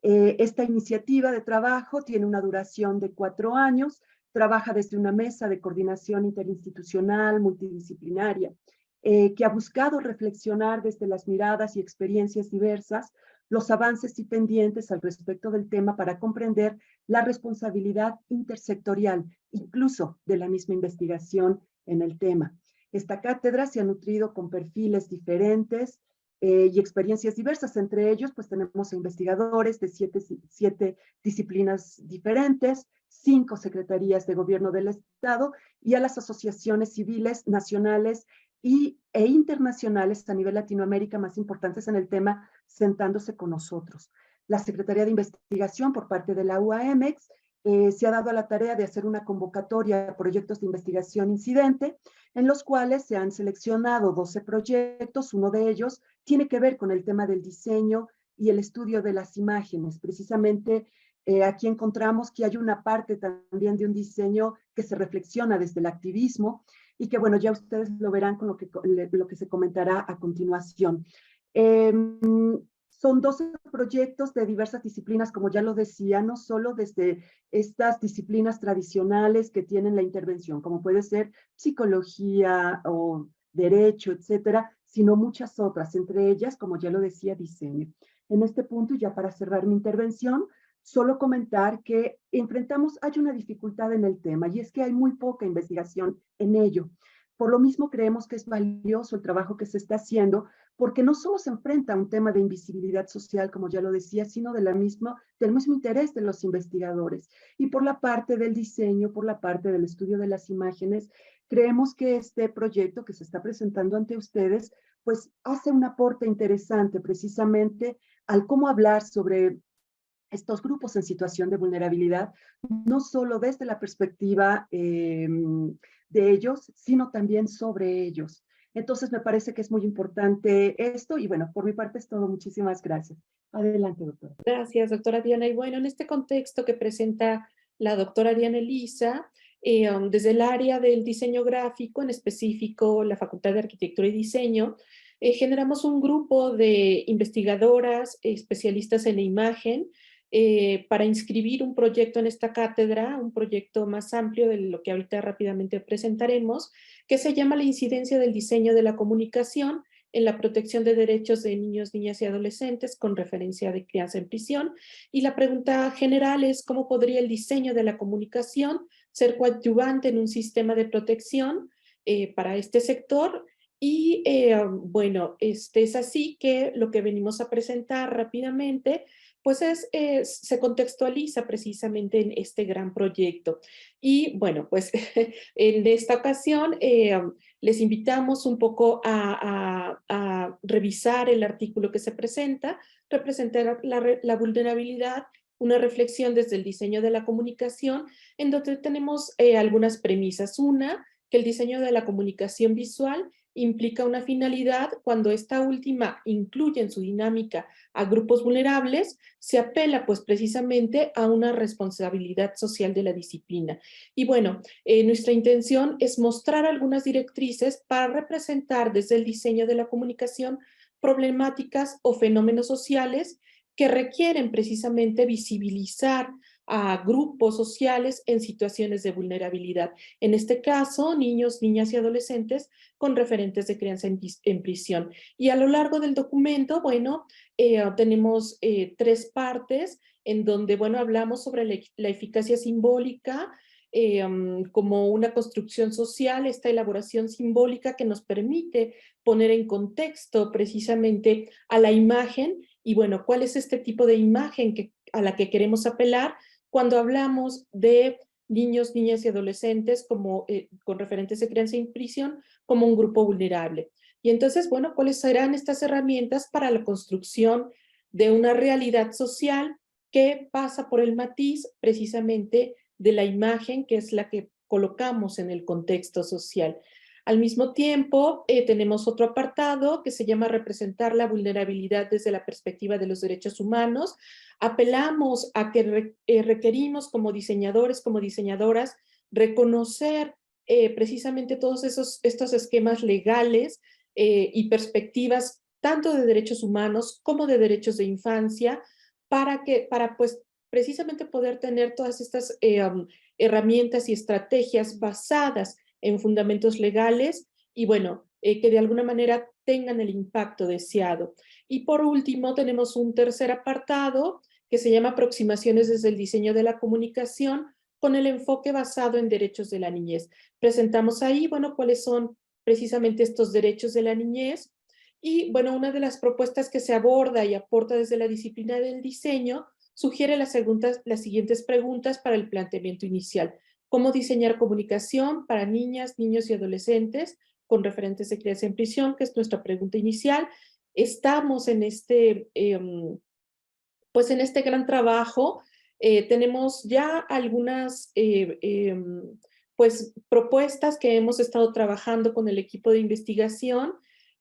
Esta iniciativa de trabajo tiene una duración de 4 años, trabaja desde una mesa de coordinación interinstitucional, multidisciplinaria, que ha buscado reflexionar desde las miradas y experiencias diversas los avances y pendientes al respecto del tema para comprender la responsabilidad intersectorial, incluso de la misma investigación en el tema. Esta cátedra se ha nutrido con perfiles diferentes y experiencias diversas. Entre ellos, pues tenemos a investigadores de siete disciplinas diferentes, 5 secretarías de gobierno del Estado y a las asociaciones civiles nacionales e internacionales a nivel Latinoamérica más importantes en el tema, sentándose con nosotros. La Secretaría de Investigación por parte de la UAMX se ha dado a la tarea de hacer una convocatoria a proyectos de investigación incidente, en los cuales se han seleccionado 12 proyectos. Uno de ellos tiene que ver con el tema del diseño y el estudio de las imágenes. Precisamente aquí encontramos que hay una parte también de un diseño que se reflexiona desde el activismo y que, bueno, ya ustedes lo verán con lo que se comentará a continuación. Son 12 proyectos de diversas disciplinas, como ya lo decía, no solo desde estas disciplinas tradicionales que tienen la intervención, como puede ser psicología o derecho, etcétera, sino muchas otras, entre ellas, como ya lo decía, diseño. En este punto, ya para cerrar mi intervención, solo comentar que hay una dificultad en el tema, y es que hay muy poca investigación en ello. Por lo mismo creemos que es valioso el trabajo que se está haciendo, porque no solo se enfrenta a un tema de invisibilidad social, como ya lo decía, sino del mismo interés de los investigadores. Y por la parte del diseño, por la parte del estudio de las imágenes, creemos que este proyecto que se está presentando ante ustedes, pues hace un aporte interesante precisamente al cómo hablar sobre estos grupos en situación de vulnerabilidad, no solo desde la perspectiva de ellos, sino también sobre ellos. Entonces, me parece que es muy importante esto y bueno, por mi parte es todo. Muchísimas gracias. Adelante, doctora. Gracias, doctora Diana. Y bueno, en este contexto que presenta la doctora Diana Elisa, desde el área del diseño gráfico, en específico la Facultad de Arquitectura y Diseño, generamos un grupo de investigadoras, especialistas en la imagen, para inscribir un proyecto en esta cátedra, un proyecto más amplio de lo que ahorita rápidamente presentaremos, que se llama la incidencia del diseño de la comunicación en la protección de derechos de niños, niñas y adolescentes con referencia de crianza en prisión. Y la pregunta general es cómo podría el diseño de la comunicación ser coadyuvante en un sistema de protección para este sector. Y bueno, es así que lo que venimos a presentar rápidamente pues se contextualiza precisamente en este gran proyecto. Y bueno, pues en esta ocasión les invitamos un poco a revisar el artículo que se presenta, representar la vulnerabilidad, una reflexión desde el diseño de la comunicación, en donde tenemos algunas premisas. Una, que el diseño de la comunicación visual implica una finalidad cuando esta última incluye en su dinámica a grupos vulnerables, se apela pues precisamente a una responsabilidad social de la disciplina. Y bueno, nuestra intención es mostrar algunas directrices para representar desde el diseño de la comunicación problemáticas o fenómenos sociales que requieren precisamente visibilizar a grupos sociales en situaciones de vulnerabilidad. En este caso, niños, niñas y adolescentes con referentes de crianza en prisión. Y a lo largo del documento, bueno, tenemos 3 partes en donde, bueno, hablamos sobre la eficacia simbólica como una construcción social, esta elaboración simbólica que nos permite poner en contexto precisamente a la imagen y, bueno, ¿cuál es este tipo de imagen a la que queremos apelar cuando hablamos de niños, niñas y adolescentes como, con referentes de crianza en prisión como un grupo vulnerable? Y entonces, bueno, ¿cuáles serán estas herramientas para la construcción de una realidad social que pasa por el matiz precisamente de la imagen, que es la que colocamos en el contexto social. Al mismo tiempo, tenemos otro apartado que se llama representar la vulnerabilidad desde la perspectiva de los derechos humanos. Apelamos a que requerimos como diseñadores, como diseñadoras, reconocer precisamente todos estos esquemas legales y perspectivas tanto de derechos humanos como de derechos de infancia para pues precisamente poder tener todas estas herramientas y estrategias basadas en fundamentos legales y bueno, que de alguna manera tengan el impacto deseado. Y por último tenemos un tercer apartado que se llama aproximaciones desde el diseño de la comunicación con el enfoque basado en derechos de la niñez. Presentamos ahí, bueno, cuáles son precisamente estos derechos de la niñez y bueno, una de las propuestas que se aborda y aporta desde la disciplina del diseño sugiere las siguientes preguntas para el planteamiento inicial. ¿Cómo diseñar comunicación para niñas, niños y adolescentes con referentes de crianza en prisión? Que es nuestra pregunta inicial. Estamos en pues en este gran trabajo. Tenemos ya algunas pues propuestas que hemos estado trabajando con el equipo de investigación.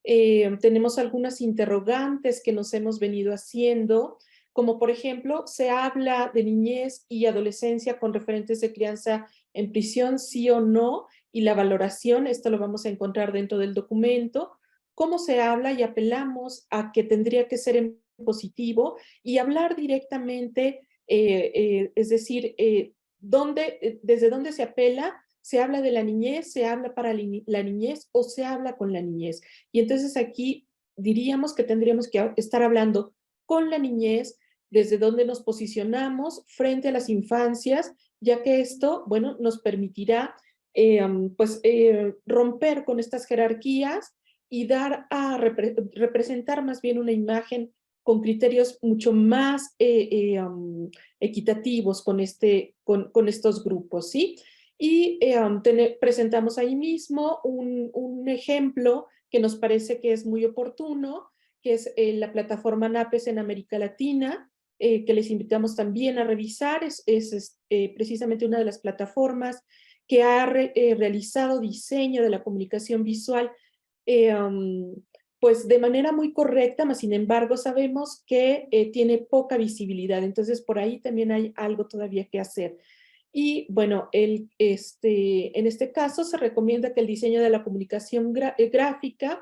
Tenemos algunas interrogantes que nos hemos venido haciendo, como por ejemplo, se habla de niñez y adolescencia con referentes de crianza en prisión, sí o no, y la valoración, esto lo vamos a encontrar dentro del documento. ¿Cómo se habla? Y apelamos a que tendría que ser en positivo y hablar directamente, es decir, desde dónde se apela. ¿Se habla de la niñez, se habla para la niñez o se habla con la niñez? Y entonces aquí diríamos que tendríamos que estar hablando con la niñez, desde donde nos posicionamos frente a las infancias, ya que esto, bueno, nos permitirá pues romper con estas jerarquías y dar a representar más bien una imagen con criterios mucho más equitativos con estos grupos, ¿sí? Y presentamos ahí mismo un ejemplo que nos parece que es muy oportuno, que es la plataforma NAPES en América Latina, que les invitamos también a revisar. Es precisamente una de las plataformas que ha realizado diseño de la comunicación visual pues de manera muy correcta, mas sin embargo sabemos que tiene poca visibilidad, entonces por ahí también hay algo todavía que hacer. Y bueno, en este caso se recomienda que el diseño de la comunicación gráfica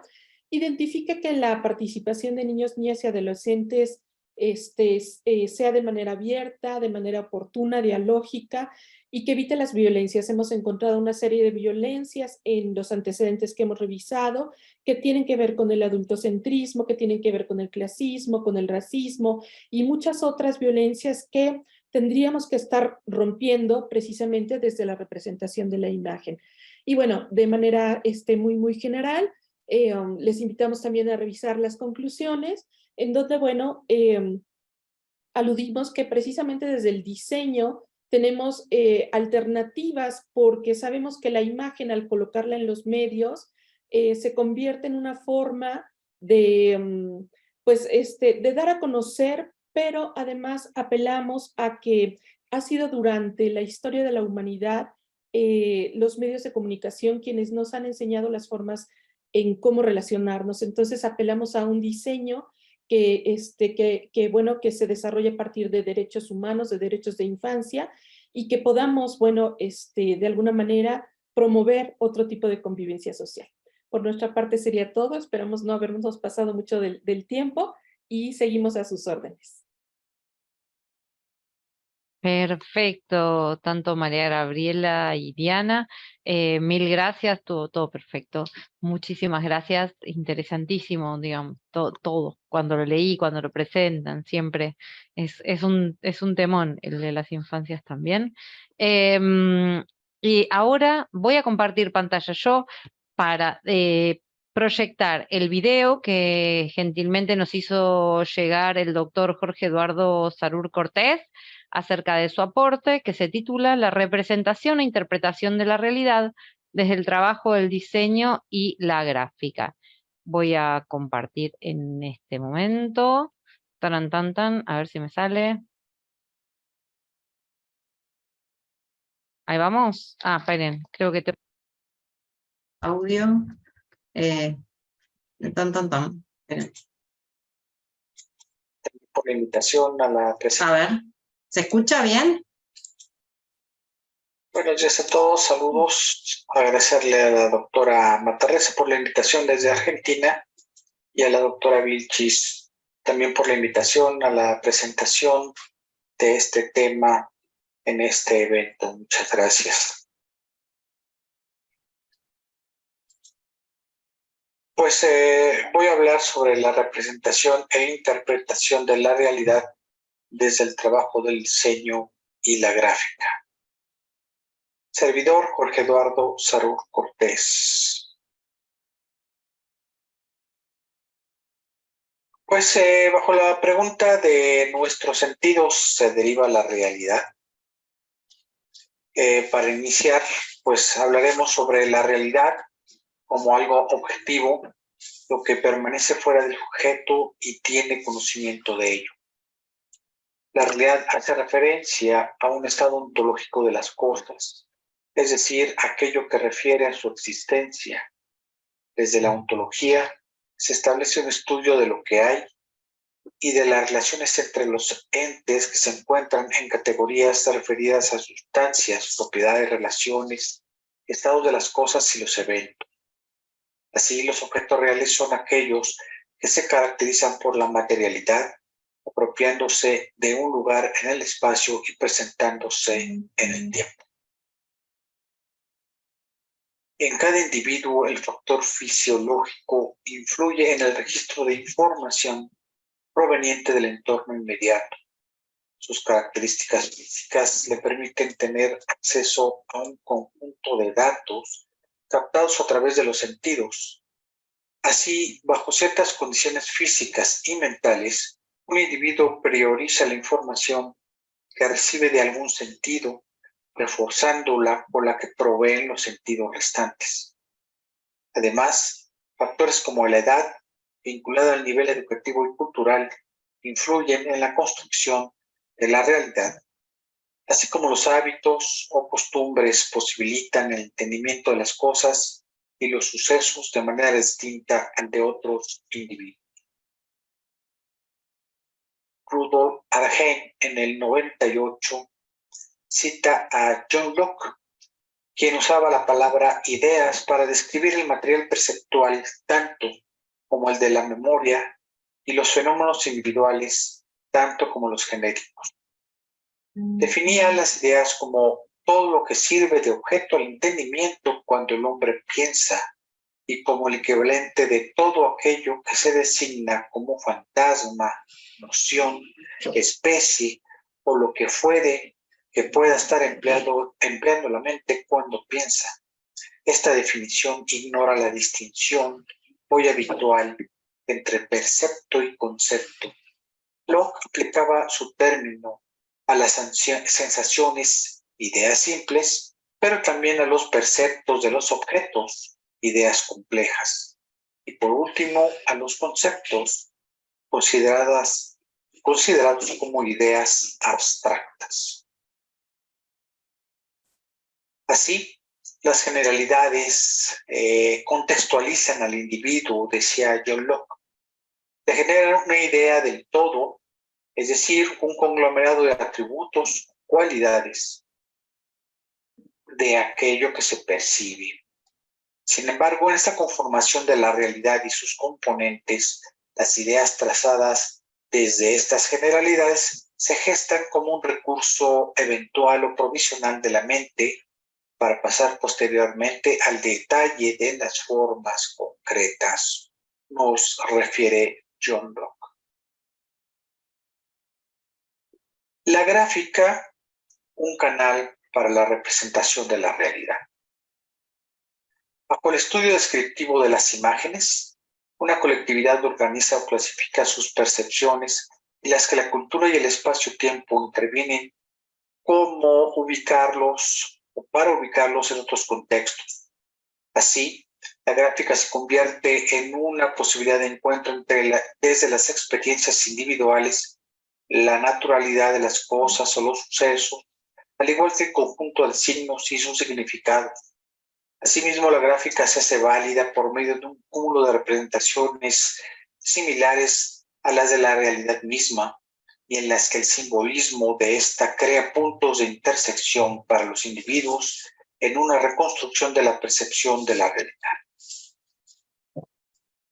identifique que la participación de niños, niñas y adolescentes sea de manera abierta, de manera oportuna, dialógica, y que evite las violencias. Hemos encontrado una serie de violencias en los antecedentes que hemos revisado, que tienen que ver con el adultocentrismo, que tienen que ver con el clasismo, con el racismo y muchas otras violencias que tendríamos que estar rompiendo precisamente desde la representación de la imagen. Y bueno, de manera muy general, les invitamos también a revisar las conclusiones, en donde, bueno, aludimos que precisamente desde el diseño tenemos alternativas porque sabemos que la imagen al colocarla en los medios se convierte en una forma de, pues, de dar a conocer, pero además apelamos a que ha sido durante la historia de la humanidad los medios de comunicación quienes nos han enseñado las formas en cómo relacionarnos. Entonces apelamos a un diseño bueno, que se desarrolle a partir de derechos humanos, de derechos de infancia, y que podamos, bueno, de alguna manera promover otro tipo de convivencia social. Por nuestra parte sería todo, esperamos no habernos pasado mucho del tiempo y seguimos a sus órdenes. Perfecto, tanto María Gabriela y Diana, mil gracias, todo perfecto, muchísimas gracias, interesantísimo, digamos, todo, cuando lo leí, cuando lo presentan, siempre es un temón el de las infancias también. Y ahora voy a compartir pantalla yo para proyectar el video que gentilmente nos hizo llegar el doctor Jorge Eduardo Sarur Cortés, acerca de su aporte, que se titula La representación e interpretación de la realidad desde el trabajo del diseño y la gráfica. Voy a compartir en este momento. A ver si me sale. Ahí vamos. Ah, esperen, creo que te... Audio. Por la invitación a la A presentación. ver, ¿se escucha bien? Buenos días a todos, saludos. Agradecerle a la doctora Matarrese por la invitación desde Argentina y a la doctora Vilchis también por la invitación a la presentación de este tema en este evento. Muchas gracias. Pues voy a hablar sobre la representación e interpretación de la realidad desde el trabajo del diseño y la gráfica. Servidor Jorge Eduardo Sarur Cortés. Pues bajo la pregunta de nuestros sentidos se deriva la realidad. Para iniciar, pues hablaremos sobre la realidad como algo objetivo, lo que permanece fuera del sujeto y tiene conocimiento de ello. La realidad hace referencia a un estado ontológico de las cosas, es decir, aquello que refiere a su existencia. Desde la ontología se establece un estudio de lo que hay y de las relaciones entre los entes que se encuentran en categorías referidas a sustancias, propiedades, relaciones, estados de las cosas y los eventos. Así, los objetos reales son aquellos que se caracterizan por la materialidad, apropiándose de un lugar en el espacio y presentándose en el tiempo. En cada individuo, el factor fisiológico influye en el registro de información proveniente del entorno inmediato. Sus características físicas le permiten tener acceso a un conjunto de datos captados a través de los sentidos. Así, bajo ciertas condiciones físicas y mentales, un individuo prioriza la información que recibe de algún sentido, reforzándola por la que proveen los sentidos restantes. Además, factores como la edad, vinculada al nivel educativo y cultural, influyen en la construcción de la realidad, así como los hábitos o costumbres posibilitan el entendimiento de las cosas y los sucesos de manera distinta al de otros individuos. Rudolf Arnhem, en el 98, cita a John Locke, quien usaba la palabra ideas para describir el material perceptual tanto como el de la memoria y los fenómenos individuales tanto como los genéricos. Definía las ideas como todo lo que sirve de objeto al entendimiento cuando el hombre piensa y como el equivalente de todo aquello que se designa como fantasma, noción, especie o lo que fuere que pueda estar empleando la mente cuando piensa. Esta definición ignora la distinción muy habitual entre percepto y concepto. Locke aplicaba su término a las sensaciones, ideas simples, pero también a los perceptos de los objetos, ideas complejas. Y por último, a los conceptos considerados como ideas abstractas. Así, las generalidades contextualizan al individuo, decía John Locke. Le generan una idea del todo, es decir, un conglomerado de atributos, cualidades de aquello que se percibe. Sin embargo, en esta conformación de la realidad y sus componentes, las ideas trazadas desde estas generalidades se gestan como un recurso eventual o provisional de la mente para pasar posteriormente al detalle de las formas concretas, nos refiere John Locke. La gráfica, un canal para la representación de la realidad. Bajo el estudio descriptivo de las imágenes, una colectividad organiza o clasifica sus percepciones y las que la cultura y el espacio-tiempo intervienen, cómo ubicarlos o para ubicarlos en otros contextos. Así, la gráfica se convierte en una posibilidad de encuentro desde las experiencias individuales, la naturalidad de las cosas o los sucesos, al igual que el conjunto de signos y su significado. Asimismo, la gráfica se hace válida por medio de un cúmulo de representaciones similares a las de la realidad misma, y en las que el simbolismo de esta crea puntos de intersección para los individuos en una reconstrucción de la percepción de la realidad.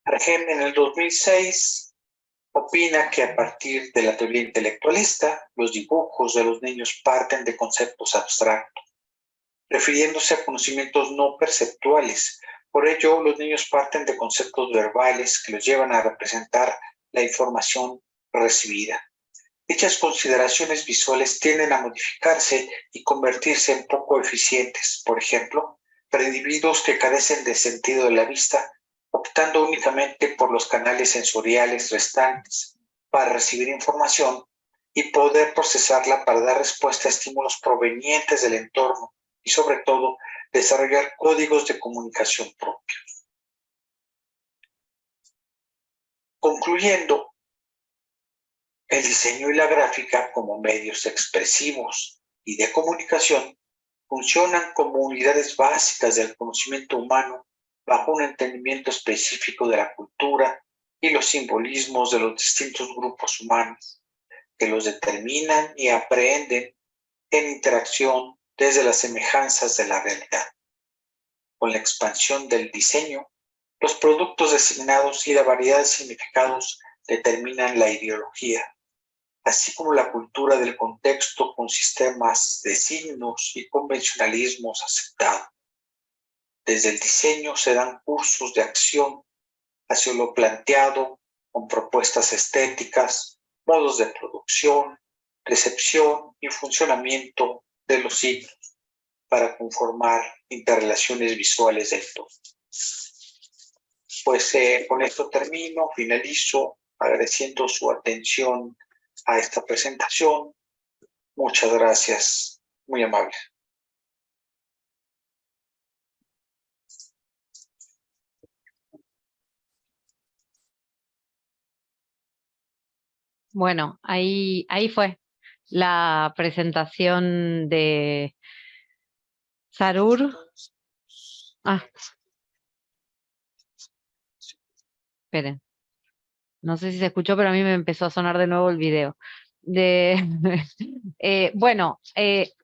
Argem en el 2006 opina que a partir de la teoría intelectualista, los dibujos de los niños parten de conceptos abstractos, refiriéndose a conocimientos no perceptuales. Por ello, los niños parten de conceptos verbales que los llevan a representar la información recibida. Dichas consideraciones visuales tienden a modificarse y convertirse en poco eficientes, por ejemplo, para individuos que carecen de sentido de la vista, optando únicamente por los canales sensoriales restantes para recibir información y poder procesarla para dar respuesta a estímulos provenientes del entorno y, sobre todo, desarrollar códigos de comunicación propios. Concluyendo, el diseño y la gráfica como medios expresivos y de comunicación funcionan como unidades básicas del conocimiento humano bajo un entendimiento específico de la cultura y los simbolismos de los distintos grupos humanos, que los determinan y aprenden en interacción desde las semejanzas de la realidad. Con la expansión del diseño, los productos designados y la variedad de significados determinan la ideología, así como la cultura del contexto con sistemas de signos y convencionalismos aceptados. Desde el diseño se dan cursos de acción hacia lo planteado con propuestas estéticas, modos de producción, recepción y funcionamiento de los signos para conformar interrelaciones visuales del todo. Pues con esto termino, finalizo agradeciendo su atención a esta presentación. Muchas gracias, muy amable. Bueno, ahí fue la presentación de Sarur. Esperen. No sé si se escuchó, pero a mí me empezó a sonar de nuevo el video.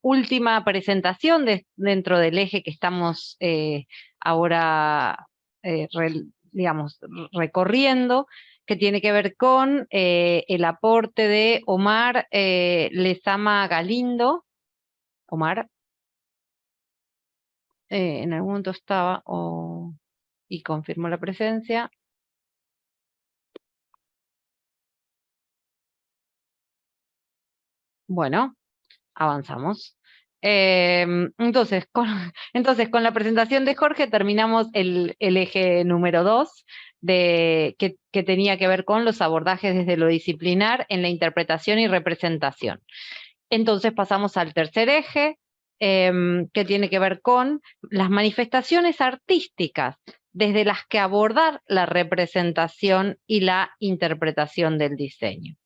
Última presentación dentro del eje que estamos ahora, digamos, recorriendo, que tiene que ver con el aporte de Omar Lezama Galindo. Omar, en algún momento estaba y confirmó la presencia. Bueno, avanzamos. Entonces, con la presentación de Jorge terminamos el eje número 2, que tenía que ver con los abordajes desde lo disciplinar en la interpretación y representación. Entonces pasamos al tercer eje, que tiene que ver con las manifestaciones artísticas desde las que abordar la representación y la interpretación del diseño.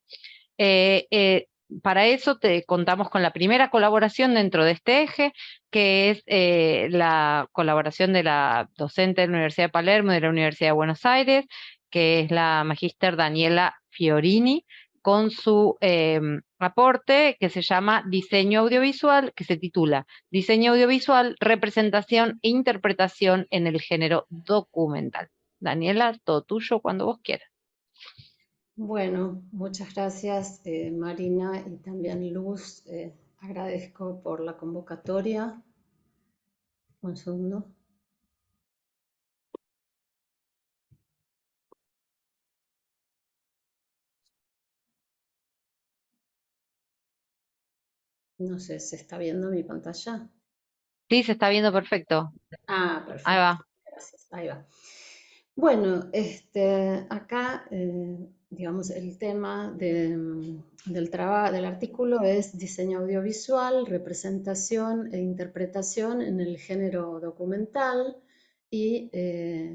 Para eso contamos con la primera colaboración dentro de este eje, que es la colaboración de la docente de la Universidad de Palermo y de la Universidad de Buenos Aires, que es la magíster Daniela Fiorini, con su aporte que se llama Diseño Audiovisual, que se titula Diseño Audiovisual, Representación e Interpretación en el Género Documental. Daniela, todo tuyo cuando vos quieras. Bueno, muchas gracias Marina y también Luz. Agradezco por la convocatoria. Un segundo. No sé, ¿se está viendo mi pantalla? Sí, se está viendo perfecto. Ah, perfecto. Ahí va. Gracias, ahí va. Bueno, acá, digamos, el tema del artículo es diseño audiovisual, representación e interpretación en el género documental y,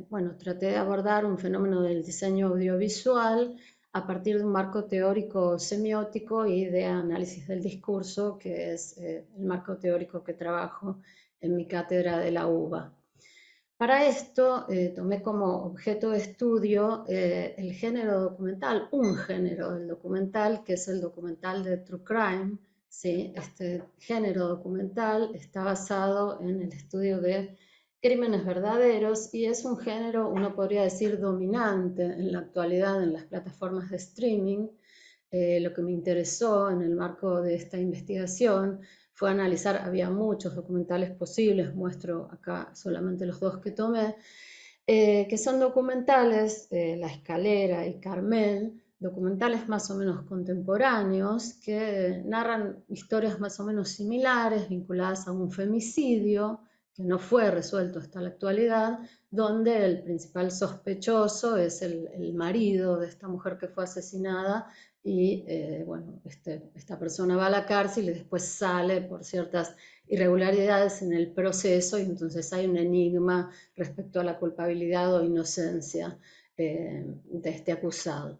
bueno, traté de abordar un fenómeno del diseño audiovisual a partir de un marco teórico semiótico y de análisis del discurso, que es el marco teórico que trabajo en mi cátedra de la UBA. Para esto tomé como objeto de estudio el género documental, un género del documental, que es el documental de True Crime. ¿Sí? Este género documental está basado en el estudio de crímenes verdaderos y es un género, uno podría decir, dominante en la actualidad en las plataformas de streaming. Lo que me interesó en el marco de esta investigación fue analizar, había muchos documentales posibles, muestro acá solamente los dos que tomé, que son documentales, La Escalera y Carmel, documentales más o menos contemporáneos que narran historias más o menos similares vinculadas a un femicidio que no fue resuelto hasta la actualidad, donde el principal sospechoso es el marido de esta mujer que fue asesinada y bueno, esta persona va a la cárcel y después sale por ciertas irregularidades en el proceso y entonces hay un enigma respecto a la culpabilidad o inocencia de este acusado.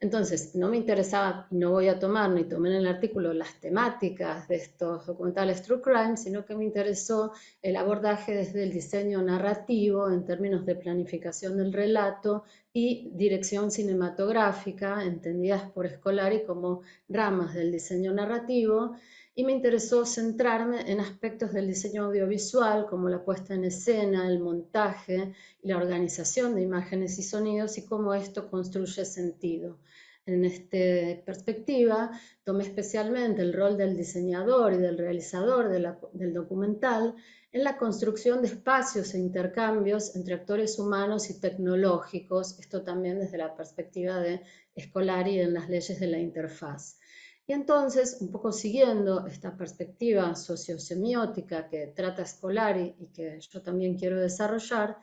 Entonces, no me interesaba, no voy a tomar ni tomé en el artículo las temáticas de estos documentales True Crime, sino que me interesó el abordaje desde el diseño narrativo en términos de planificación del relato y dirección cinematográfica, entendidas por Scolari como ramas del diseño narrativo, y me interesó centrarme en aspectos del diseño audiovisual como la puesta en escena, el montaje y la organización de imágenes y sonidos y cómo esto construye sentido. En esta perspectiva tomé especialmente el rol del diseñador y del realizador del documental en la construcción de espacios e intercambios entre actores humanos y tecnológicos, esto también desde la perspectiva de Scolari en las leyes de la interfaz. Y entonces, un poco siguiendo esta perspectiva sociosemiótica que trata Scolari y que yo también quiero desarrollar,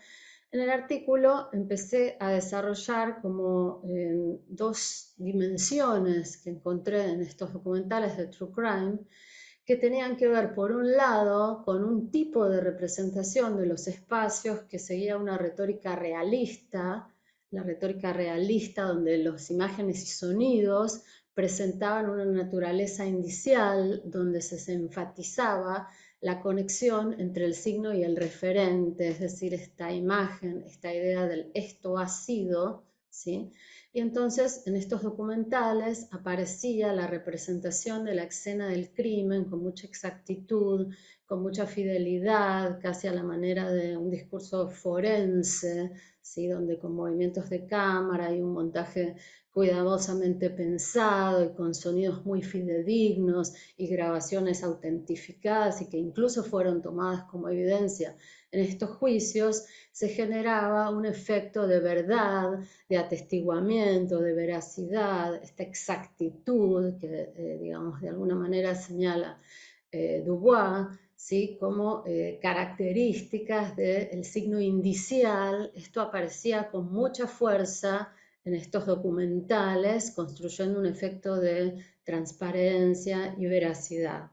en el artículo empecé a desarrollar como dos dimensiones que encontré en estos documentales de True Crime, que tenían que ver, por un lado, con un tipo de representación de los espacios que seguía una retórica realista, la retórica realista donde las imágenes y sonidos presentaban una naturaleza indicial, donde se enfatizaba la conexión entre el signo y el referente, es decir, esta imagen, esta idea del esto ha sido, ¿sí? Y entonces en estos documentales aparecía la representación de la escena del crimen con mucha exactitud, con mucha fidelidad, casi a la manera de un discurso forense, ¿sí? Donde con movimientos de cámara y un montaje cuidadosamente pensado y con sonidos muy fidedignos y grabaciones autentificadas y que incluso fueron tomadas como evidencia en estos juicios, se generaba un efecto de verdad, de atestiguamiento, de veracidad, esta exactitud que, digamos, de alguna manera señala Dubois, ¿sí? Como características del signo indicial. Esto aparecía con mucha fuerza en estos documentales, construyendo un efecto de transparencia y veracidad.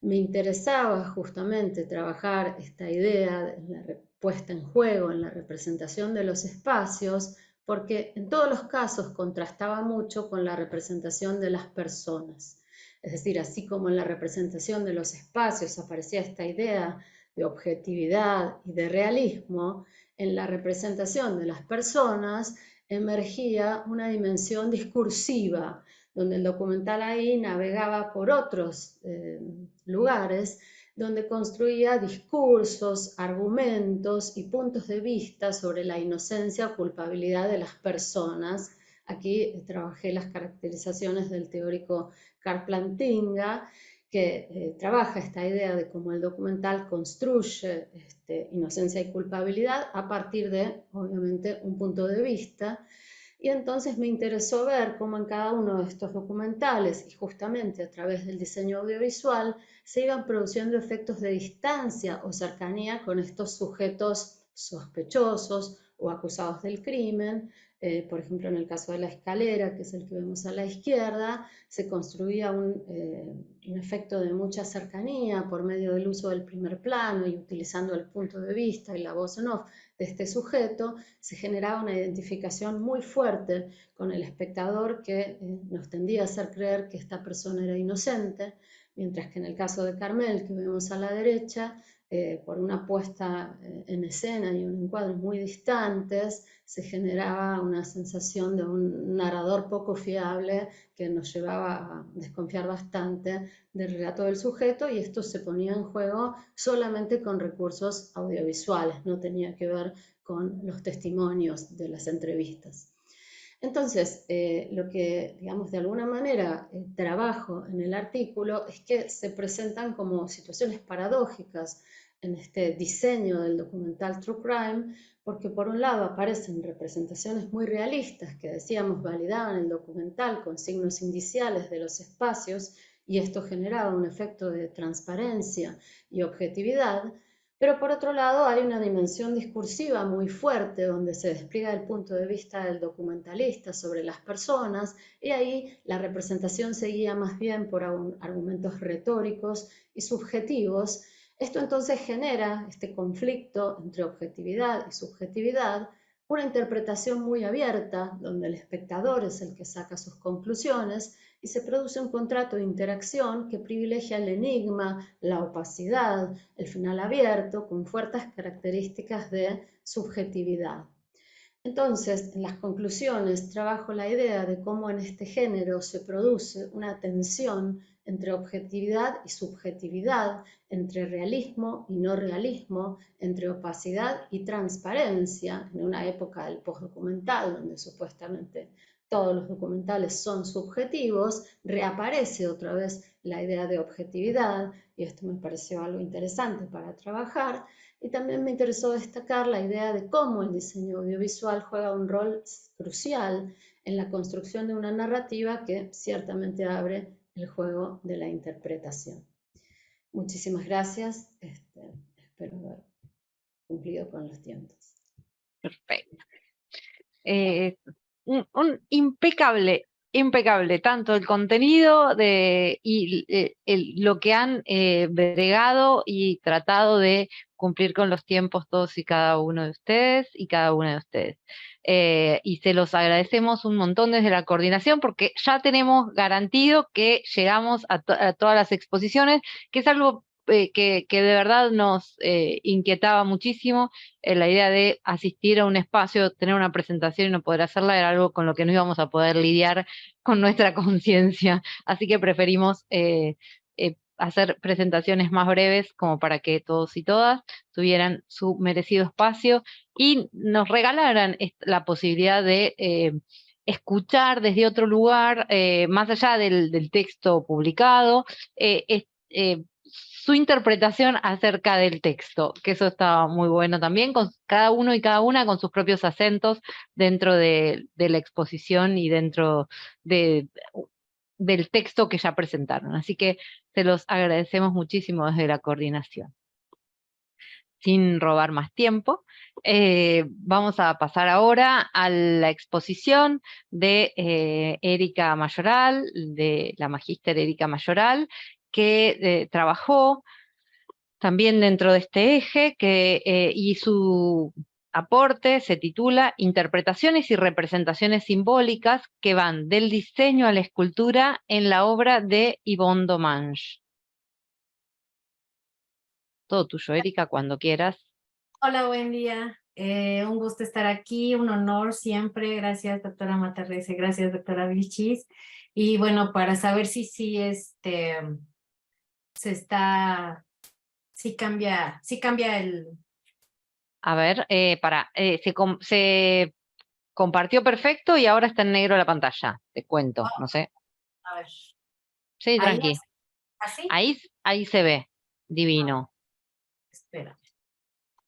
Me interesaba justamente trabajar esta idea de la puesta en juego, en la representación de los espacios, porque en todos los casos contrastaba mucho con la representación de las personas. Es decir, así como en la representación de los espacios aparecía esta idea de objetividad y de realismo, en la representación de las personas emergía una dimensión discursiva, donde el documental ahí navegaba por otros lugares, donde construía discursos, argumentos y puntos de vista sobre la inocencia o culpabilidad de las personas. Aquí trabajé las caracterizaciones del teórico Karl Plantinga, que trabaja esta idea de cómo el documental construye inocencia y culpabilidad a partir de, obviamente, un punto de vista. Y entonces me interesó ver cómo en cada uno de estos documentales, y justamente a través del diseño audiovisual, se iban produciendo efectos de distancia o cercanía con estos sujetos sospechosos o acusados del crimen. Por ejemplo, en el caso de La Escalera, que es el que vemos a la izquierda, se construía un efecto de mucha cercanía por medio del uso del primer plano y utilizando el punto de vista y la voz en off de este sujeto, se generaba una identificación muy fuerte con el espectador que nos tendía a hacer creer que esta persona era inocente, mientras que en el caso de Carmel, que vemos a la derecha, por una puesta en escena y un encuadre muy distantes, se generaba una sensación de un narrador poco fiable que nos llevaba a desconfiar bastante del relato del sujeto, y esto se ponía en juego solamente con recursos audiovisuales, no tenía que ver con los testimonios de las entrevistas. Entonces, lo que, digamos, de alguna manera trabajo en el artículo es que se presentan como situaciones paradójicas en este diseño del documental True Crime, porque por un lado aparecen representaciones muy realistas que decíamos validaban el documental con signos indiciales de los espacios, y esto generaba un efecto de transparencia y objetividad. Pero por otro lado hay una dimensión discursiva muy fuerte donde se despliega el punto de vista del documentalista sobre las personas, y ahí la representación se guía más bien por argumentos retóricos y subjetivos. Esto entonces genera este conflicto entre objetividad y subjetividad, una interpretación muy abierta donde el espectador es el que saca sus conclusiones, y se produce un contrato de interacción que privilegia el enigma, la opacidad, el final abierto, con fuertes características de subjetividad. Entonces, en las conclusiones trabajo la idea de cómo en este género se produce una tensión entre objetividad y subjetividad, entre realismo y no realismo, entre opacidad y transparencia, en una época del postdocumental, donde supuestamente todos los documentales son subjetivos, reaparece otra vez la idea de objetividad, y esto me pareció algo interesante para trabajar. Y también me interesó destacar la idea de cómo el diseño audiovisual juega un rol crucial en la construcción de una narrativa que ciertamente abre el juego de la interpretación. Muchísimas gracias. Espero haber cumplido con los tiempos. Perfecto. Un impecable, tanto el contenido y lo que han bregado y tratado de cumplir con los tiempos todos y cada uno de ustedes y cada una de ustedes. Y se los agradecemos un montón desde la coordinación, porque ya tenemos garantido que llegamos a todas las exposiciones, que es algo que de verdad nos inquietaba muchísimo. La idea de asistir a un espacio, tener una presentación y no poder hacerla, era algo con lo que no íbamos a poder lidiar con nuestra conciencia. Así que preferimos hacer presentaciones más breves, como para que todos y todas tuvieran su merecido espacio y nos regalaran la posibilidad de escuchar desde otro lugar, más allá del texto publicado, su interpretación acerca del texto, que eso está muy bueno también, con cada uno y cada una con sus propios acentos dentro de la exposición y dentro del texto que ya presentaron. Así que se los agradecemos muchísimo desde la coordinación. Sin robar más tiempo, vamos a pasar ahora a la exposición de Erika Mayoral, de la magíster Erika Mayoral, que trabajó también dentro de este eje, y su aporte se titula Interpretaciones y representaciones simbólicas que van del diseño a la escultura en la obra de Yvonne Domange. Todo tuyo, Erika, cuando quieras. Hola, buen día. Un gusto estar aquí, un honor siempre. Gracias, doctora Matarrese, gracias, doctora Vilchis. Y bueno, para saber si cambia el... A ver, se compartió perfecto y ahora está en negro la pantalla, te cuento, no sé. A ver. Sí, tranqui. ¿Así? Ahí se ve, divino. Espera.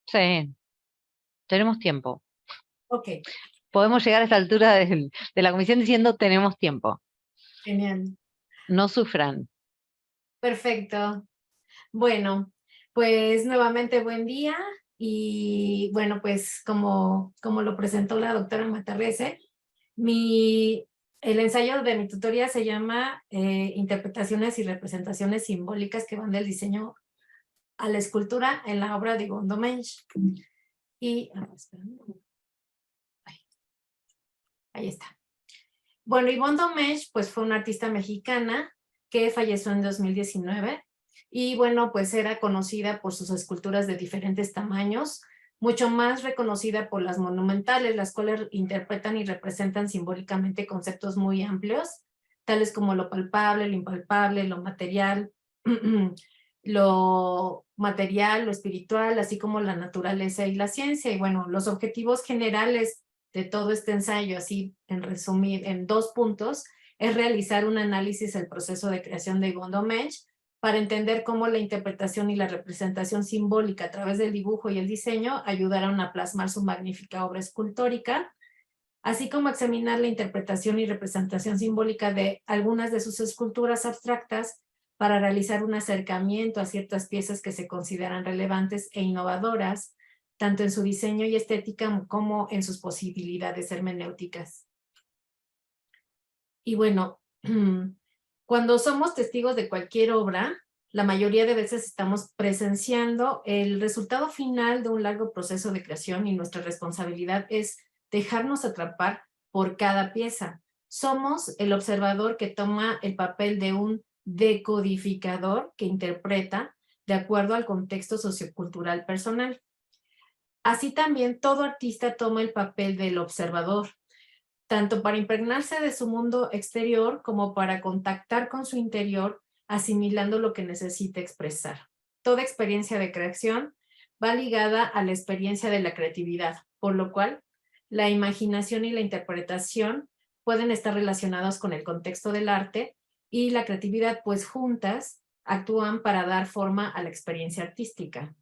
Sí, tenemos tiempo. Ok. Podemos llegar a esta altura de la comisión diciendo tenemos tiempo. Genial. No sufran. Perfecto. Bueno, pues nuevamente buen día. Y bueno, pues como lo presentó la doctora Matarrese, el ensayo de mi tutoría se llama Interpretaciones y representaciones simbólicas que van del diseño a la escultura en la obra de Yvonne Domange. Y, ahí está. Bueno, Yvonne Domèche, pues fue una artista mexicana que falleció en 2019 y bueno, pues era conocida por sus esculturas de diferentes tamaños, mucho más reconocida por las monumentales, las cuales interpretan y representan simbólicamente conceptos muy amplios, tales como lo palpable, lo impalpable, lo material, lo espiritual, así como la naturaleza y la ciencia. Y bueno, los objetivos generales de todo este ensayo, así en resumir, en 2 puntos, es realizar un análisis del proceso de creación de Yvonne Domèche para entender cómo la interpretación y la representación simbólica a través del dibujo y el diseño ayudaron a plasmar su magnífica obra escultórica, así como examinar la interpretación y representación simbólica de algunas de sus esculturas abstractas para realizar un acercamiento a ciertas piezas que se consideran relevantes e innovadoras, tanto en su diseño y estética como en sus posibilidades hermenéuticas. Y bueno, cuando somos testigos de cualquier obra, la mayoría de veces estamos presenciando el resultado final de un largo proceso de creación y nuestra responsabilidad es dejarnos atrapar por cada pieza. Somos el observador que toma el papel de un decodificador que interpreta de acuerdo al contexto sociocultural personal. Así también todo artista toma el papel del observador, tanto para impregnarse de su mundo exterior como para contactar con su interior, asimilando lo que necesita expresar. Toda experiencia de creación va ligada a la experiencia de la creatividad, por lo cual la imaginación y la interpretación pueden estar relacionados con el contexto del arte y la creatividad, pues juntas actúan para dar forma a la experiencia artística.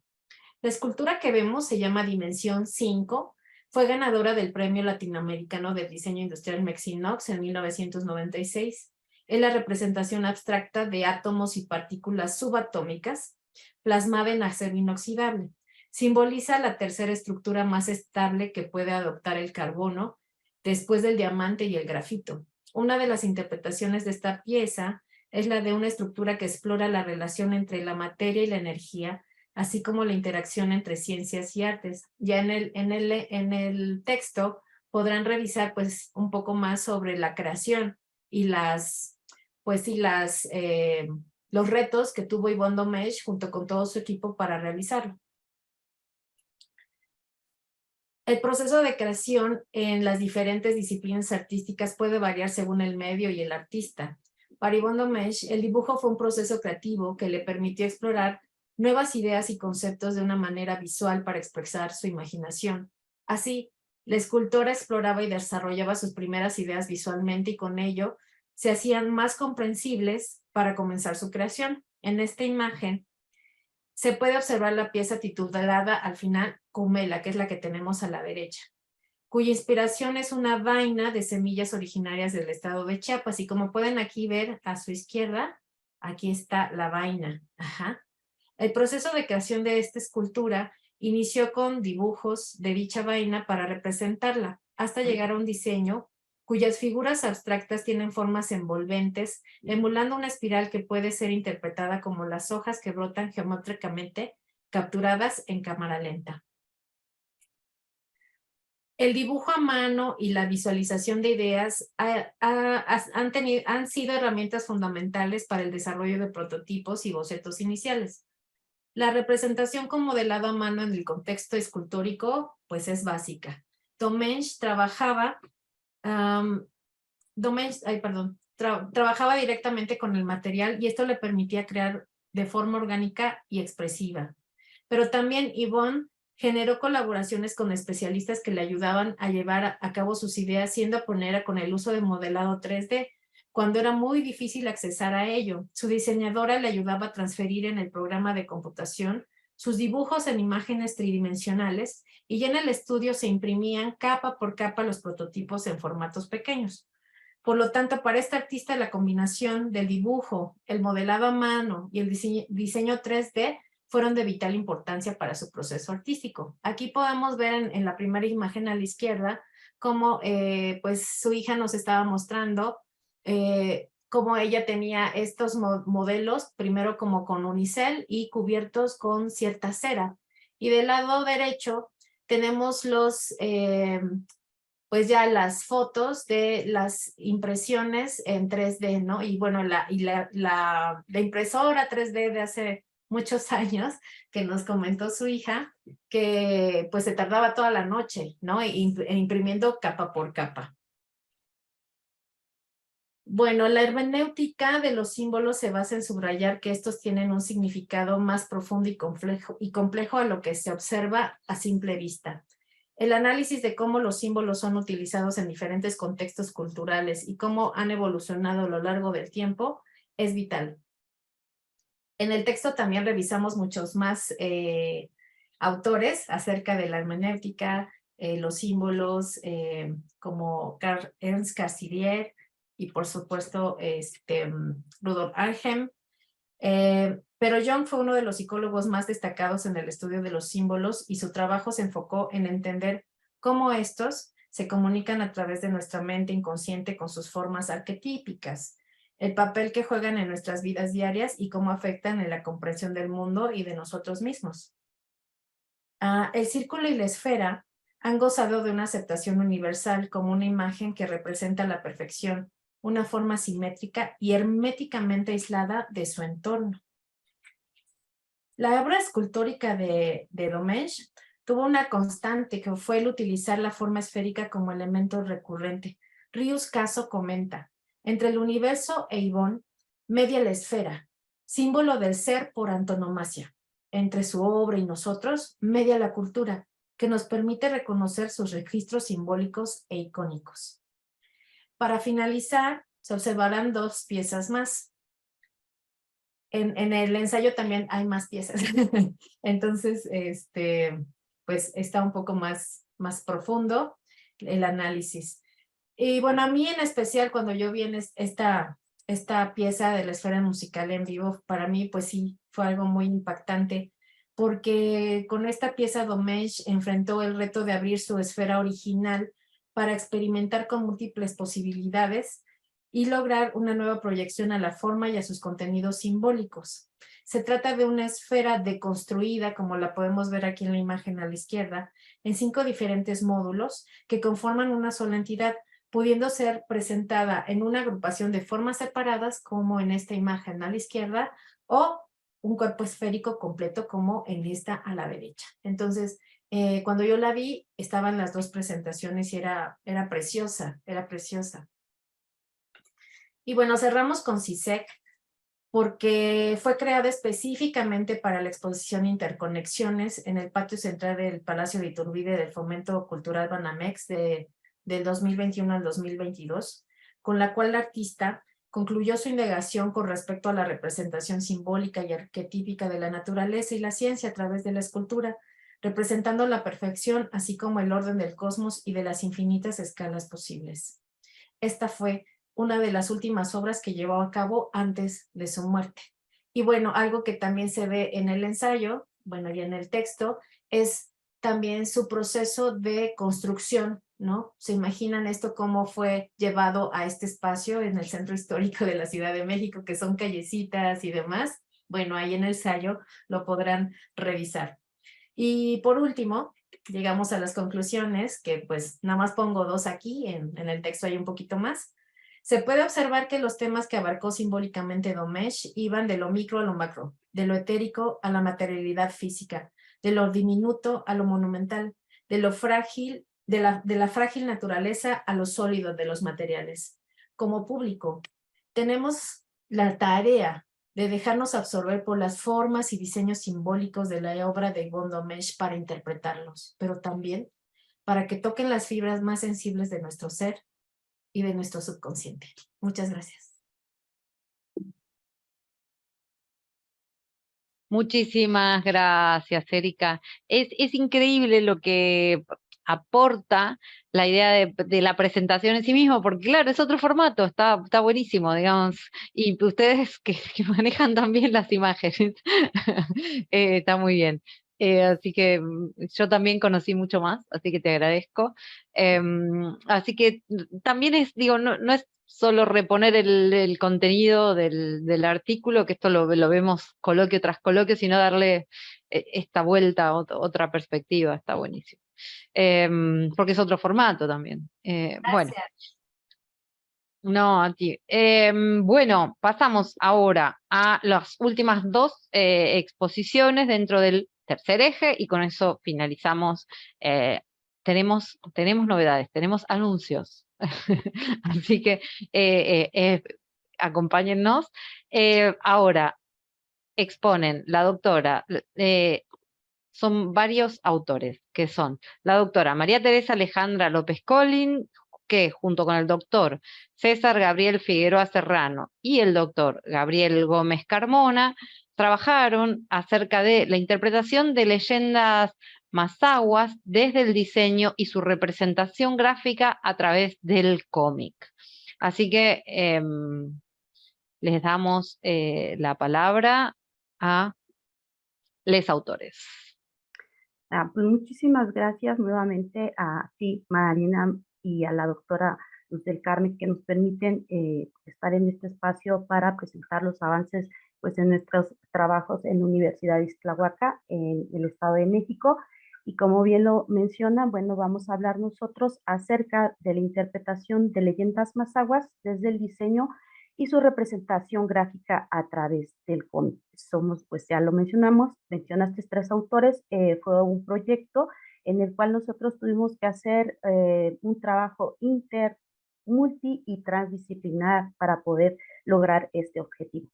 La escultura que vemos se llama Dimensión 5, fue ganadora del Premio Latinoamericano del Diseño Industrial Mexinox en 1996. Es la representación abstracta de átomos y partículas subatómicas plasmada en acero inoxidable. Simboliza la tercera estructura más estable que puede adoptar el carbono después del diamante y el grafito. Una de las interpretaciones de esta pieza es la de una estructura que explora la relación entre la materia y la energía, así como la interacción entre ciencias y artes. Ya en el texto podrán revisar pues un poco más sobre la creación y los retos que tuvo Yvonne Domèche junto con todo su equipo para realizarlo. El proceso de creación en las diferentes disciplinas artísticas puede variar según el medio y el artista. Para Yvonne Domèche, el dibujo fue un proceso creativo que le permitió explorar nuevas ideas y conceptos de una manera visual para expresar su imaginación. Así, la escultora exploraba y desarrollaba sus primeras ideas visualmente y con ello se hacían más comprensibles para comenzar su creación. En esta imagen se puede observar la pieza titulada al final Cumela, que es la que tenemos a la derecha, cuya inspiración es una vaina de semillas originarias del estado de Chiapas. Y como pueden aquí ver a su izquierda, aquí está la vaina. Ajá. El proceso de creación de esta escultura inició con dibujos de dicha vaina para representarla, hasta llegar a un diseño cuyas figuras abstractas tienen formas envolventes, emulando una espiral que puede ser interpretada como las hojas que brotan geométricamente capturadas en cámara lenta. El dibujo a mano y la visualización de ideas han sido herramientas fundamentales para el desarrollo de prototipos y bocetos iniciales. La representación con modelado a mano en el contexto escultórico pues es básica. Domèche trabajaba directamente con el material y esto le permitía crear de forma orgánica y expresiva. Pero también Yvonne generó colaboraciones con especialistas que le ayudaban a llevar a cabo sus ideas, siendo pionera con el uso de modelado 3D, cuando era muy difícil accesar a ello. Su diseñadora le ayudaba a transferir en el programa de computación sus dibujos en imágenes tridimensionales y ya en el estudio se imprimían capa por capa los prototipos en formatos pequeños. Por lo tanto, para esta artista la combinación del dibujo, el modelado a mano y el diseño 3D fueron de vital importancia para su proceso artístico. Aquí podemos ver en la primera imagen a la izquierda cómo pues su hija nos estaba mostrando cómo ella tenía estos modelos, primero como con unicel y cubiertos con cierta cera. Y del lado derecho tenemos pues ya las fotos de las impresiones en 3D, ¿no? Y bueno, la impresora 3D de hace muchos años, que nos comentó su hija, que pues se tardaba toda la noche, ¿no? Imprimiendo capa por capa. Bueno, la hermenéutica de los símbolos se basa en subrayar que estos tienen un significado más profundo y complejo a lo que se observa a simple vista. El análisis de cómo los símbolos son utilizados en diferentes contextos culturales y cómo han evolucionado a lo largo del tiempo es vital. En el texto también revisamos muchos más autores acerca de la hermenéutica, los símbolos, como Ernst Cassirer y por supuesto Rudolf Arnhem. Pero Jung fue uno de los psicólogos más destacados en el estudio de los símbolos y su trabajo se enfocó en entender cómo estos se comunican a través de nuestra mente inconsciente con sus formas arquetípicas, el papel que juegan en nuestras vidas diarias y cómo afectan en la comprensión del mundo y de nosotros mismos. El círculo y la esfera han gozado de una aceptación universal como una imagen que representa la perfección, una forma simétrica y herméticamente aislada de su entorno. La obra escultórica de Domèche tuvo una constante que fue el utilizar la forma esférica como elemento recurrente. Rius Caso comenta, entre el universo e Yvonne, media la esfera, símbolo del ser por antonomasia. Entre su obra y nosotros, media la cultura, que nos permite reconocer sus registros simbólicos e icónicos. Para finalizar, se observarán dos piezas más. En el ensayo también hay más piezas. Entonces, pues está un poco más profundo el análisis. Y bueno, a mí en especial cuando yo vi esta pieza de la esfera musical en vivo, para mí pues sí, fue algo muy impactante, porque con esta pieza Domèche enfrentó el reto de abrir su esfera original para experimentar con múltiples posibilidades y lograr una nueva proyección a la forma y a sus contenidos simbólicos. Se trata de una esfera deconstruida, como la podemos ver aquí en la imagen a la izquierda, en 5 diferentes módulos que conforman una sola entidad, pudiendo ser presentada en una agrupación de formas separadas, como en esta imagen a la izquierda, o un cuerpo esférico completo, como en esta a la derecha. Entonces, cuando yo la vi, estaban las dos presentaciones y era preciosa, era preciosa. Y bueno, cerramos con CISEC porque fue creada específicamente para la exposición Interconexiones en el patio central del Palacio de Iturbide del Fomento Cultural Banamex del 2021 al 2022, con la cual la artista concluyó su indagación con respecto a la representación simbólica y arquetípica de la naturaleza y la ciencia a través de la escultura, representando la perfección así como el orden del cosmos y de las infinitas escalas posibles. Esta fue una de las últimas obras que llevó a cabo antes de su muerte. Y bueno, algo que también se ve en el ensayo, bueno, y en el texto, es también su proceso de construcción, ¿no? ¿Se imaginan esto cómo fue llevado a este espacio en el centro histórico de la Ciudad de México, que son callecitas y demás? Bueno, ahí en el ensayo lo podrán revisar. Y por último, llegamos a las conclusiones, que pues nada más pongo 2 aquí, en el texto hay un poquito más. Se puede observar que los temas que abarcó simbólicamente Domèche iban de lo micro a lo macro, de lo etérico a la materialidad física, de lo diminuto a lo monumental, de lo frágil, de la frágil naturaleza a lo sólido de los materiales. Como público, tenemos la tarea de dejarnos absorber por las formas y diseños simbólicos de la obra de Yvonne Domèche para interpretarlos, pero también para que toquen las fibras más sensibles de nuestro ser y de nuestro subconsciente. Muchas gracias. Muchísimas gracias, Erika. Es increíble lo que aporta la idea de la presentación en sí mismo, porque claro, es otro formato, está buenísimo, digamos, y ustedes que manejan también las imágenes, está muy bien. Así que yo también conocí mucho más, así que te agradezco. Así que también es, digo, no es solo reponer el contenido del artículo, que esto lo vemos coloquio tras coloquio, sino darle esta vuelta, otra perspectiva, está buenísimo. porque es otro formato también. Bueno, Gracias. no, a ti. Bueno, pasamos ahora a las últimas dos exposiciones dentro del tercer eje y con eso finalizamos. Tenemos novedades, tenemos anuncios. Así que acompáñennos. Ahora exponen la doctora, son varios autores, que son la doctora María Teresa Alejandra López Collin, que junto con el doctor César Gabriel Figueroa Serrano y el doctor Gabriel Gómez Carmona, trabajaron acerca de la interpretación de leyendas mazahuas desde el diseño y su representación gráfica a través del cómic. Así que les damos la palabra a los autores. Pues muchísimas gracias nuevamente a ti, Marina, y a la doctora Luz del Carmen, que nos permiten estar en este espacio para presentar los avances pues, en nuestros trabajos en la Universidad de Ixtlahuaca, en el Estado de México. Y como bien lo mencionan, bueno, vamos a hablar nosotros acerca de la interpretación de leyendas mazahuas desde el diseño y su representación gráfica a través del cómic. Somos, pues ya lo mencionamos, mencionaste tres autores, fue un proyecto en el cual nosotros tuvimos que hacer un trabajo multi y transdisciplinar para poder lograr este objetivo.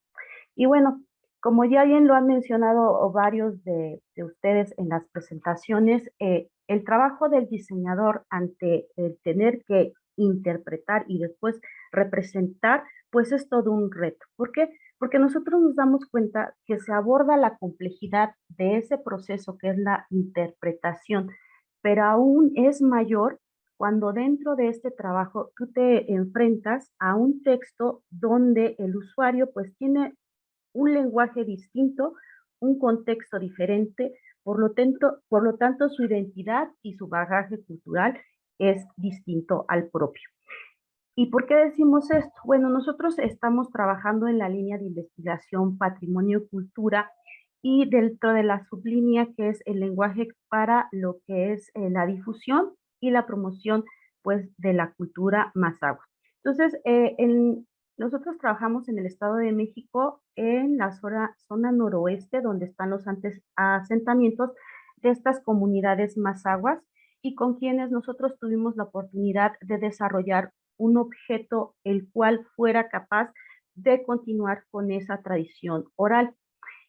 Y bueno, como ya bien lo han mencionado varios de ustedes en las presentaciones, el trabajo del diseñador ante el tener que interpretar y después representar, pues es todo un reto. ¿Por qué? Porque nosotros nos damos cuenta que se aborda la complejidad de ese proceso que es la interpretación, pero aún es mayor cuando dentro de este trabajo tú te enfrentas a un texto donde el usuario pues tiene un lenguaje distinto, un contexto diferente, por lo tanto su identidad y su bagaje cultural es distinto al propio. ¿Y por qué decimos esto? Bueno, nosotros estamos trabajando en la línea de investigación Patrimonio y Cultura y dentro de la sublínea que es el lenguaje para lo que es la difusión y la promoción pues de la cultura mazahua. Entonces, nosotros trabajamos en el Estado de México en la zona noroeste donde están los asentamientos de estas comunidades mazahuas y con quienes nosotros tuvimos la oportunidad de desarrollar un objeto el cual fuera capaz de continuar con esa tradición oral.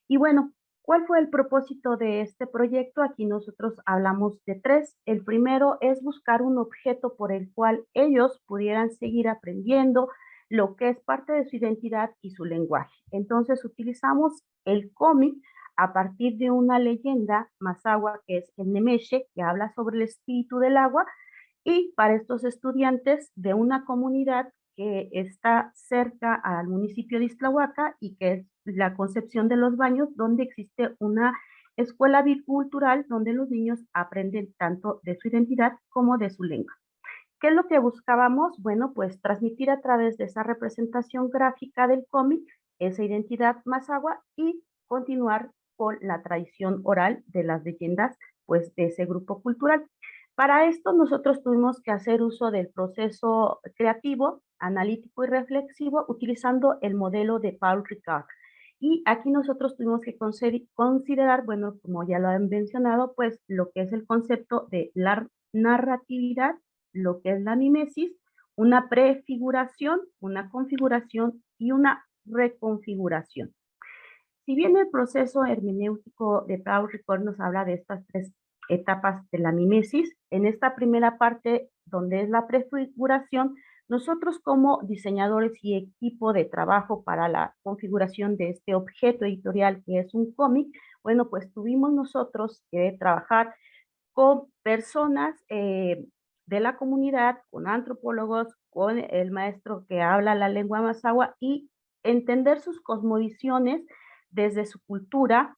Y bueno, ¿cuál fue el propósito de este proyecto? Aquí nosotros hablamos de tres. El primero es buscar un objeto por el cual ellos pudieran seguir aprendiendo lo que es parte de su identidad y su lenguaje. Entonces utilizamos el cómic a partir de una leyenda mazahua que es el Nemexe, que habla sobre el espíritu del agua, y para estos estudiantes de una comunidad que está cerca al municipio de Ixtlahuaca y que es la Concepción de los Baños, donde existe una escuela bicultural donde los niños aprenden tanto de su identidad como de su lengua. ¿Qué es lo que buscábamos? Bueno, pues transmitir a través de esa representación gráfica del cómic esa identidad mazahua y continuar con la tradición oral de las leyendas pues, de ese grupo cultural. Para esto nosotros tuvimos que hacer uso del proceso creativo, analítico y reflexivo utilizando el modelo de Paul Ricard. Y aquí nosotros tuvimos que considerar, bueno, como ya lo han mencionado, pues lo que es el concepto de la narratividad, lo que es la mimesis, una prefiguración, una configuración y una reconfiguración. Si bien el proceso hermenéutico de Paul Ricoeur nos habla de estas tres etapas de la mimesis, en esta primera parte, donde es la prefiguración, nosotros como diseñadores y equipo de trabajo para la configuración de este objeto editorial que es un cómic, bueno, pues tuvimos nosotros que trabajar con personas de la comunidad, con antropólogos, con el maestro que habla la lengua mazahua y entender sus cosmovisiones desde su cultura,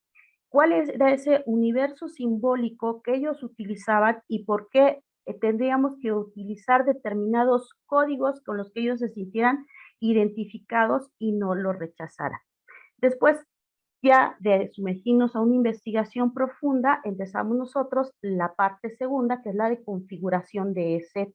cuál era ese universo simbólico que ellos utilizaban y por qué tendríamos que utilizar determinados códigos con los que ellos se sintieran identificados y no los rechazaran. Después, Ya de sumergirnos a una investigación profunda, empezamos nosotros la parte segunda, que es la de configuración de ese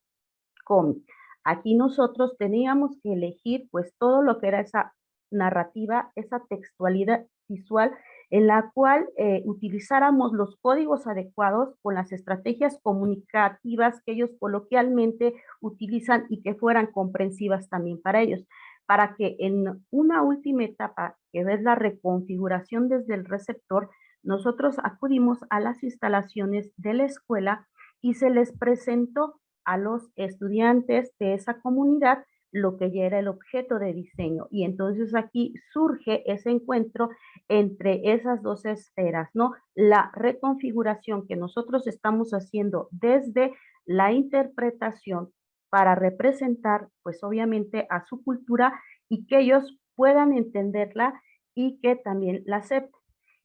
cómic. Aquí nosotros teníamos que elegir pues todo lo que era esa narrativa, esa textualidad visual en la cual utilizáramos los códigos adecuados con las estrategias comunicativas que ellos coloquialmente utilizan y que fueran comprensivas también para ellos, para que en una última etapa, que es la reconfiguración desde el receptor, nosotros acudimos a las instalaciones de la escuela y se les presentó a los estudiantes de esa comunidad lo que ya era el objeto de diseño. Y entonces aquí surge ese encuentro entre esas dos esferas, ¿no? La reconfiguración que nosotros estamos haciendo desde la interpretación para representar, pues obviamente, a su cultura y que ellos puedan entenderla y que también la acepten.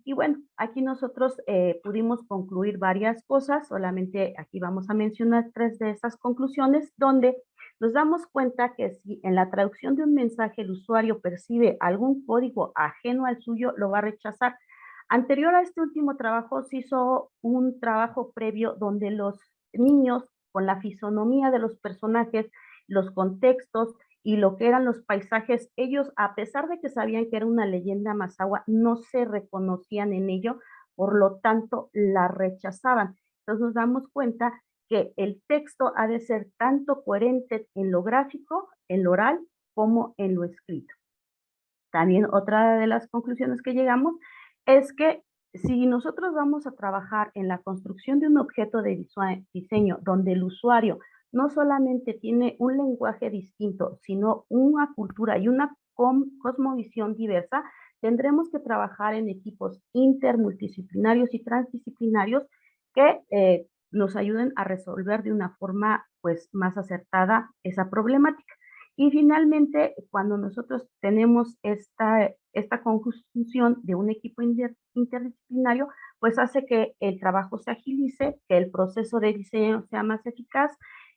Y bueno, aquí nosotros pudimos concluir varias cosas, solamente aquí vamos a mencionar 3 de esas conclusiones, donde nos damos cuenta que si en la traducción de un mensaje el usuario percibe algún código ajeno al suyo, lo va a rechazar. Anterior a este último trabajo se hizo un trabajo previo donde los niños, con la fisonomía de los personajes, los contextos, y lo que eran los paisajes, ellos, a pesar de que sabían que era una leyenda mazahua, no se reconocían en ello, por lo tanto, la rechazaban. Entonces nos damos cuenta que el texto ha de ser tanto coherente en lo gráfico, en lo oral, como en lo escrito. También otra de las conclusiones que llegamos es que si nosotros vamos a trabajar en la construcción de un objeto de diseño donde el usuario no solamente tiene un lenguaje distinto, sino una cultura y una cosmovisión diversa, tendremos que trabajar en equipos intermultidisciplinarios y transdisciplinarios que nos ayuden a resolver de una forma pues más acertada esa problemática. Y finalmente, cuando nosotros tenemos esta conjunción de un equipo interdisciplinario, pues hace que el trabajo se agilice, que el proceso de diseño sea más eficaz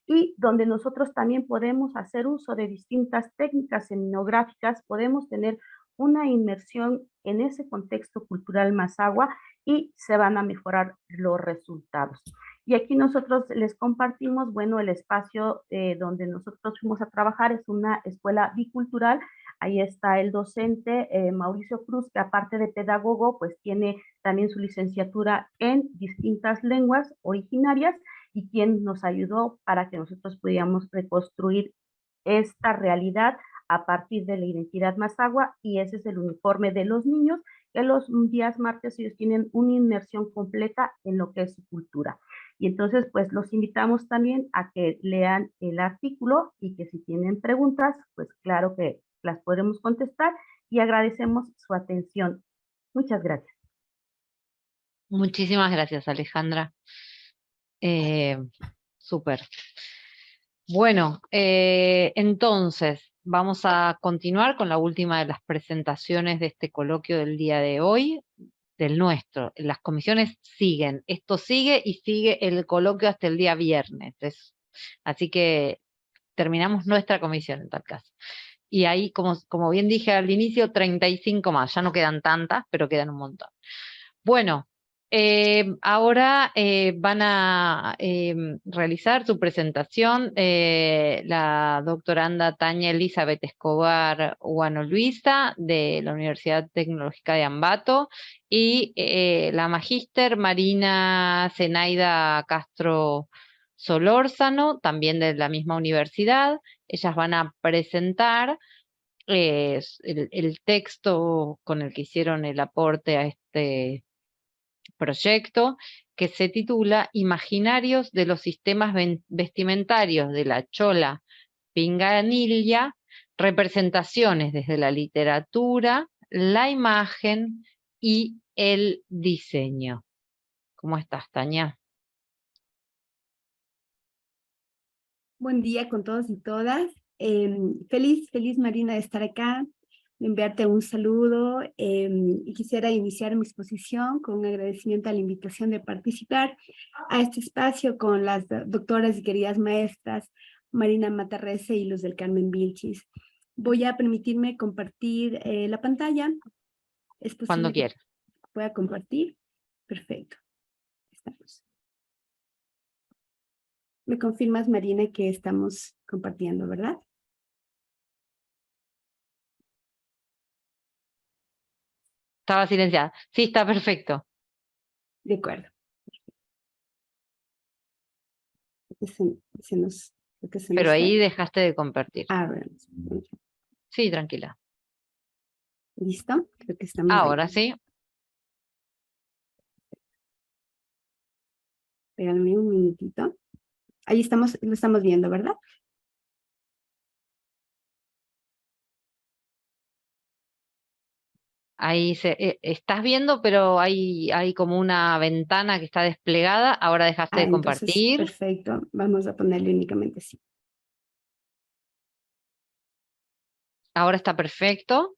y donde nosotros también podemos hacer uso de distintas técnicas etnográficas, podemos tener una inmersión en ese contexto cultural mazahua y se van a mejorar los resultados. Y aquí nosotros les compartimos, bueno, el espacio donde nosotros fuimos a trabajar es una escuela bicultural. Ahí está el docente Mauricio Cruz, que aparte de pedagogo, pues tiene también su licenciatura en distintas lenguas originarias y quien nos ayudó para que nosotros pudiéramos reconstruir esta realidad a partir de la identidad mazahua, y ese es el uniforme de los niños, que los días martes ellos tienen una inmersión completa en lo que es su cultura. Y entonces, pues los invitamos también a que lean el artículo y que si tienen preguntas, pues claro que las podremos contestar y agradecemos su atención. Muchas gracias. Muchísimas gracias, Alejandra. Súper. Bueno, entonces vamos a continuar con la última de las presentaciones de este coloquio del día de hoy, del nuestro. Las comisiones siguen, esto sigue y sigue el coloquio hasta el día viernes. Así que terminamos nuestra comisión en tal caso. Y ahí, como bien dije al inicio, 35 más, ya no quedan tantas, pero quedan un montón. Bueno, ahora van a realizar su presentación la doctoranda Tania Elizabeth Escobar Huano Luisa de la Universidad Tecnológica de Ambato y la magíster Marina Zenaida Castro Solórzano, también de la misma universidad. Ellas van a presentar el texto con el que hicieron el aporte a este proyecto, que se titula Imaginarios de los sistemas vestimentarios de la chola pinganilla, representaciones desde la literatura, la imagen y el diseño. ¿Cómo estás, Tania? Buen día con todos y todas. Feliz Marina de estar acá, de enviarte un saludo y quisiera iniciar mi exposición con un agradecimiento a la invitación de participar a este espacio con las doctoras y queridas maestras Marina Matarrese y Luz del Carmen Vilchis. Voy a permitirme compartir la pantalla ¿Es posible Cuando que quiera. pueda compartir? Perfecto. Estamos. Me confirmas, Marina, que estamos compartiendo, ¿verdad? Estaba silenciada. Sí, está perfecto. De acuerdo. Creo que se Pero nos ahí fue. dejaste de compartir. A ver, Sí, tranquila. ¿listo? Creo que estamos Ahora ahí. sí. Espérame un minutito. Ahí estamos, lo estamos viendo, ¿verdad? Ahí estás viendo, pero hay como una ventana que está desplegada. Ahora dejaste de Entonces, compartir. perfecto. Vamos a ponerle únicamente sí. Ahora está perfecto.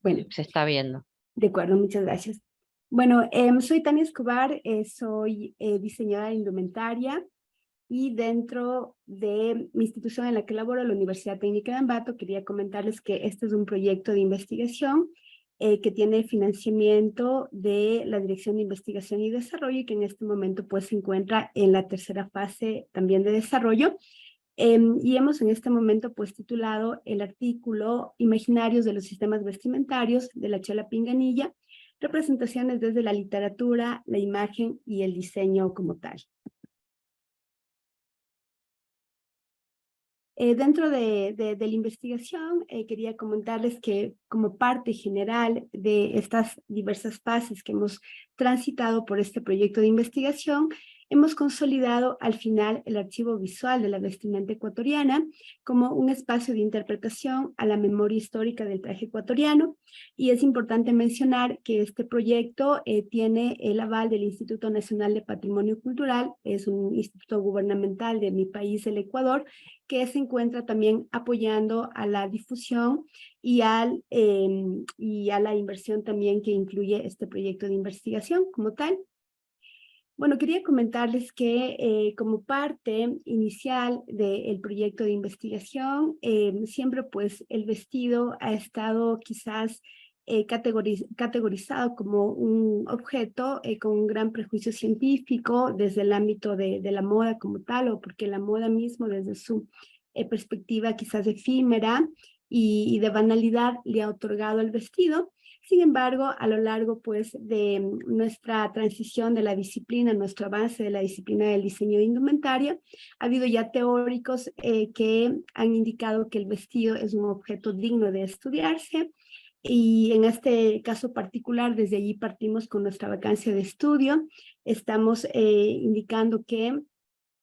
Bueno, Se está viendo. de acuerdo, muchas gracias. Bueno, soy Tania Escobar, soy diseñadora de indumentaria y dentro de mi institución en la que laboro, la Universidad Técnica de Ambato, quería comentarles que este es un proyecto de investigación que tiene financiamiento de la Dirección de Investigación y Desarrollo y que en este momento pues se encuentra en la tercera fase también de desarrollo. Y hemos en este momento pues titulado el artículo Imaginarios de los sistemas vestimentarios de la Chola Pinganilla, representaciones desde la literatura, la imagen y el diseño como tal. Dentro de la investigación, quería comentarles que como parte general de estas diversas fases que hemos transitado por este proyecto de investigación, hemos consolidado al final el archivo visual de la vestimenta ecuatoriana como un espacio de interpretación a la memoria histórica del traje ecuatoriano. Y es importante mencionar que este proyecto tiene el aval del Instituto Nacional de Patrimonio Cultural, es un instituto gubernamental de mi país, el Ecuador, que se encuentra también apoyando a la difusión y a la inversión también que incluye este proyecto de investigación como tal. Bueno, quería comentarles que como parte inicial del proyecto de investigación, siempre pues el vestido ha estado quizás categorizado como un objeto con un gran prejuicio científico desde el ámbito de la moda como tal, o porque la moda mismo desde su perspectiva quizás efímera y de banalidad le ha otorgado el vestido. Sin embargo, a lo largo pues, de nuestra transición de la disciplina, nuestro avance de la disciplina del diseño de indumentaria, ha habido ya teóricos que han indicado que el vestido es un objeto digno de estudiarse. Y en este caso particular, desde allí partimos con nuestra vacancia de estudio. Estamos indicando que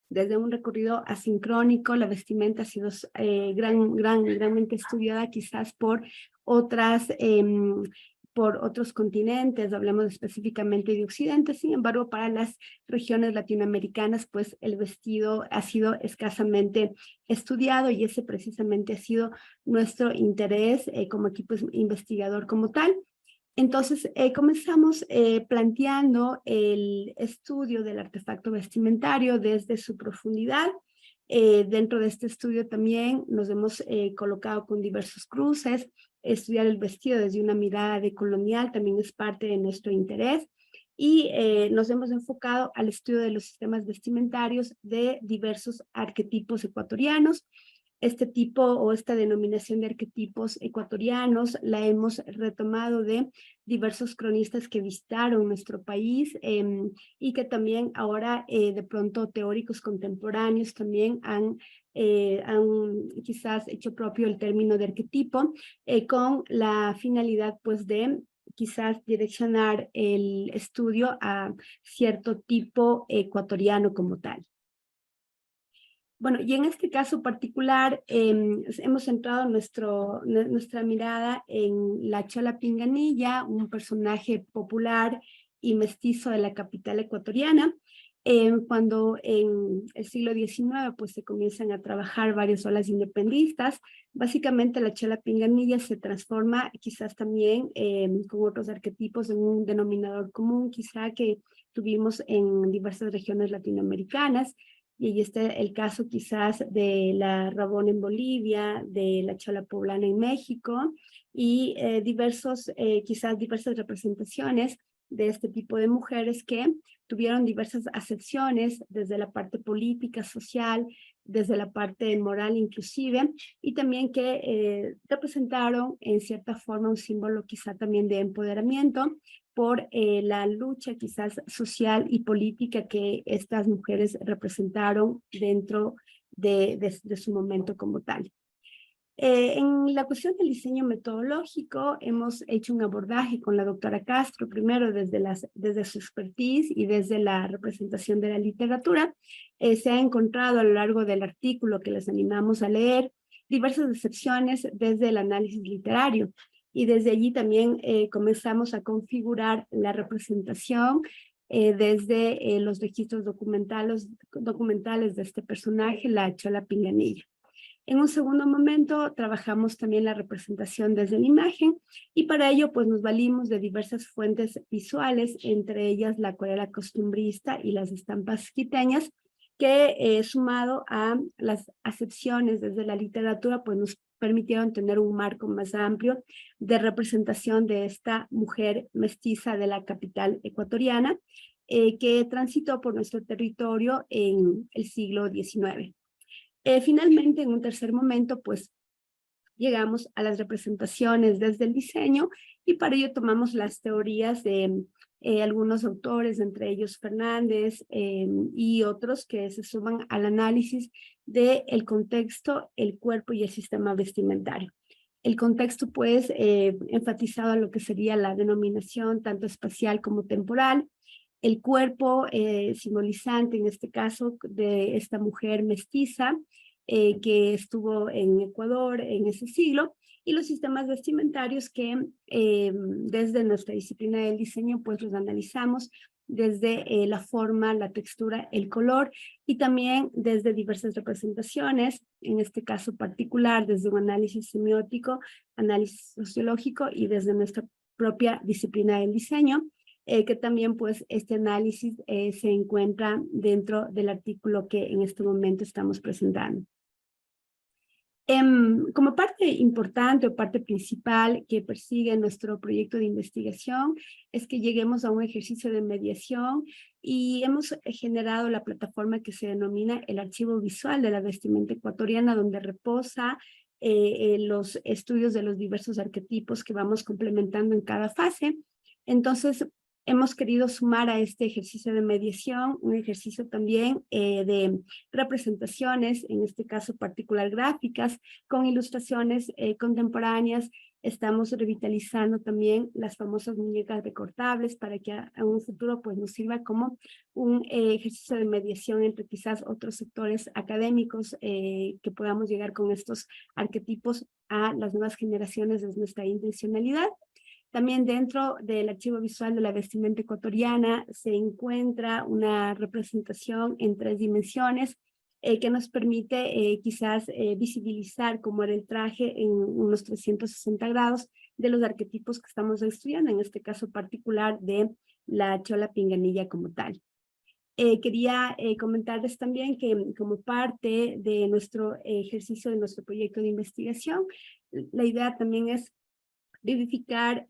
desde un recorrido asincrónico, la vestimenta ha sido grandemente estudiada quizás por otros continentes, hablemos específicamente de Occidente. Sin embargo, para las regiones latinoamericanas, pues el vestido ha sido escasamente estudiado y ese precisamente ha sido nuestro interés como equipo investigador como tal. Entonces, comenzamos planteando el estudio del artefacto vestimentario desde su profundidad. Dentro de este estudio también nos hemos colocado con diversos cruces. Estudiar el vestido desde una mirada decolonial también es parte de nuestro interés. Y nos hemos enfocado al estudio de los sistemas vestimentarios de diversos arquetipos ecuatorianos. Este tipo o esta denominación de arquetipos ecuatorianos la hemos retomado de diversos cronistas que visitaron nuestro país y que también ahora de pronto teóricos contemporáneos también han quizás hecho propio el término de arquetipo con la finalidad pues de quizás direccionar el estudio a cierto tipo ecuatoriano como tal. Bueno, y en este caso particular hemos centrado nuestra mirada en la Chola Pinganilla, un personaje popular y mestizo de la capital ecuatoriana, cuando en el siglo XIX pues se comienzan a trabajar varias olas independistas. Básicamente la Chola Pinganilla se transforma quizás también con otros arquetipos en un denominador común quizá que tuvimos en diversas regiones latinoamericanas. y ahí está el caso quizás de la Rabona en Bolivia, de la Chola Poblana en México, y quizás diversas representaciones de este tipo de mujeres que tuvieron diversas acepciones desde la parte política, social, desde la parte moral inclusive, y también que representaron en cierta forma un símbolo quizá también de empoderamiento por la lucha quizás social y política que estas mujeres representaron dentro de su momento como tal. En la cuestión del diseño metodológico hemos hecho un abordaje con la doctora Castro, primero desde su expertise y desde la representación de la literatura. Se ha encontrado a lo largo del artículo que les animamos a leer diversas excepciones desde el análisis literario, y desde allí también comenzamos a configurar la representación desde los registros documentales de este personaje, la Chola Pinganilla. En un segundo momento trabajamos también la representación desde la imagen, y para ello pues nos valimos de diversas fuentes visuales, entre ellas la acuarela costumbrista y las estampas quiteñas, que sumado a las acepciones desde la literatura pues nos permitieron tener un marco más amplio de representación de esta mujer mestiza de la capital ecuatoriana que transitó por nuestro territorio en el siglo XIX. Finalmente, en un tercer momento, pues llegamos a las representaciones desde el diseño, y para ello tomamos las teorías de algunos autores, entre ellos Fernández y otros que se suman al análisis del contexto, el cuerpo y el sistema vestimentario. El contexto, pues, enfatizado a lo que sería la denominación tanto espacial como temporal, el cuerpo simbolizante, en este caso, de esta mujer mestiza que estuvo en Ecuador en ese siglo, y los sistemas vestimentarios que desde nuestra disciplina del diseño pues los analizamos desde la forma, la textura, el color, y también desde diversas representaciones, en este caso particular desde un análisis semiótico, análisis sociológico y desde nuestra propia disciplina del diseño, que también pues este análisis se encuentra dentro del artículo que en este momento estamos presentando. Como parte importante o parte principal que persigue nuestro proyecto de investigación es que lleguemos a un ejercicio de mediación, y hemos generado la plataforma que se denomina el Archivo Visual de la Vestimenta Ecuatoriana, donde reposa los estudios de los diversos arquetipos que vamos complementando en cada fase. Entonces, hemos querido sumar a este ejercicio de mediación un ejercicio también de representaciones, en este caso particular gráficas, con ilustraciones contemporáneas. Estamos revitalizando también las famosas muñecas recortables para que a un futuro pues, nos sirva como un ejercicio de mediación entre quizás otros sectores académicos que podamos llegar con estos arquetipos a las nuevas generaciones desde nuestra intencionalidad. También dentro del archivo visual de la vestimenta ecuatoriana se encuentra una representación en 3 dimensiones que nos permite quizás visibilizar cómo era el traje en unos 360 grados de los arquetipos que estamos estudiando, en este caso particular de la Chola Pinganilla como tal. Quería comentarles también que como parte de nuestro ejercicio, de nuestro proyecto de investigación, la idea también es vivificar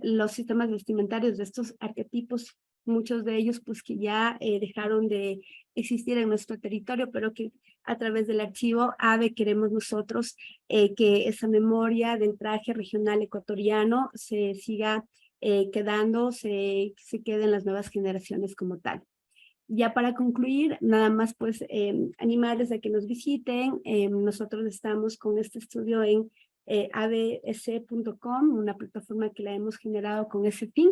los sistemas vestimentarios de estos arquetipos, muchos de ellos pues que ya dejaron de existir en nuestro territorio, pero que a través del archivo AVE queremos nosotros que esa memoria del traje regional ecuatoriano se siga quedando, se quede en las nuevas generaciones como tal. Ya para concluir, nada más pues animarles a que nos visiten. Nosotros estamos con este estudio en abs.com, una plataforma que la hemos generado con ese fin,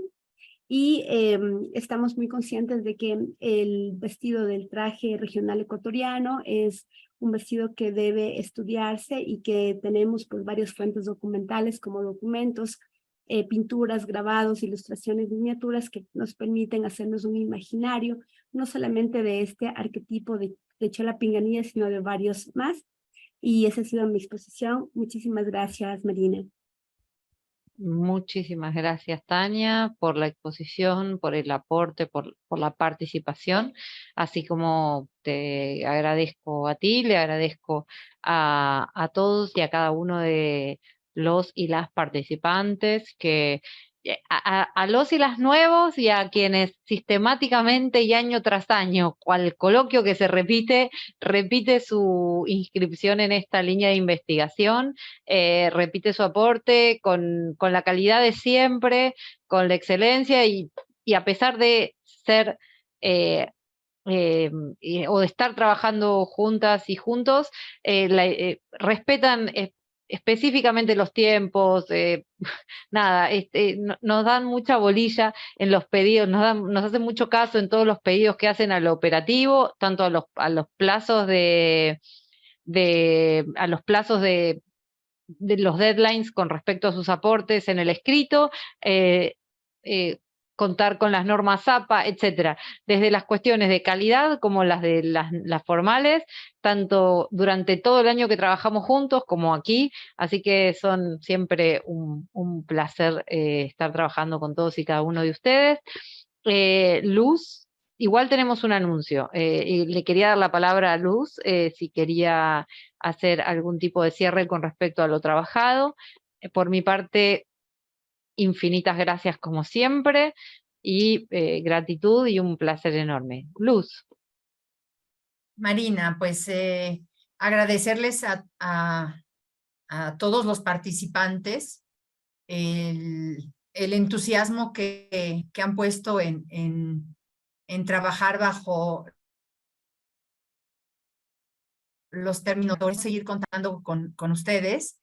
y estamos muy conscientes de que el vestido del traje regional ecuatoriano es un vestido que debe estudiarse, y que tenemos pues varias fuentes documentales como documentos, pinturas, grabados, ilustraciones, miniaturas que nos permiten hacernos un imaginario, no solamente de este arquetipo de Chola Pinganilla, sino de varios más. Y esa ha sido mi exposición. Muchísimas gracias, Marina. Muchísimas gracias, Tania, por la exposición, por el aporte, por la participación, así como te agradezco a ti, le agradezco a todos y a cada uno de los y las participantes, que a los y las nuevos y a quienes sistemáticamente y año tras año, cual coloquio que se repite su inscripción en esta línea de investigación, repite su aporte con la calidad de siempre, con la excelencia y a pesar de ser o de estar trabajando juntas y juntos, respetan específicamente los tiempos, nada, nos dan mucha bolilla en los pedidos, nos hacen mucho caso en todos los pedidos que hacen al operativo, tanto a los plazos de los deadlines con respecto a sus aportes en el escrito, contar con las normas APA, etcétera, desde las cuestiones de calidad como las de las formales, tanto durante todo el año que trabajamos juntos como aquí, así que son siempre un placer estar trabajando con todos y cada uno de ustedes. Luz, igual tenemos un anuncio, y le quería dar la palabra a Luz, si quería hacer algún tipo de cierre con respecto a lo trabajado. Por mi parte, infinitas gracias como siempre, y gratitud y un placer enorme. Luz. Marina, pues agradecerles a todos los participantes el entusiasmo que han puesto en trabajar bajo los términos. Voy a seguir contando con ustedes.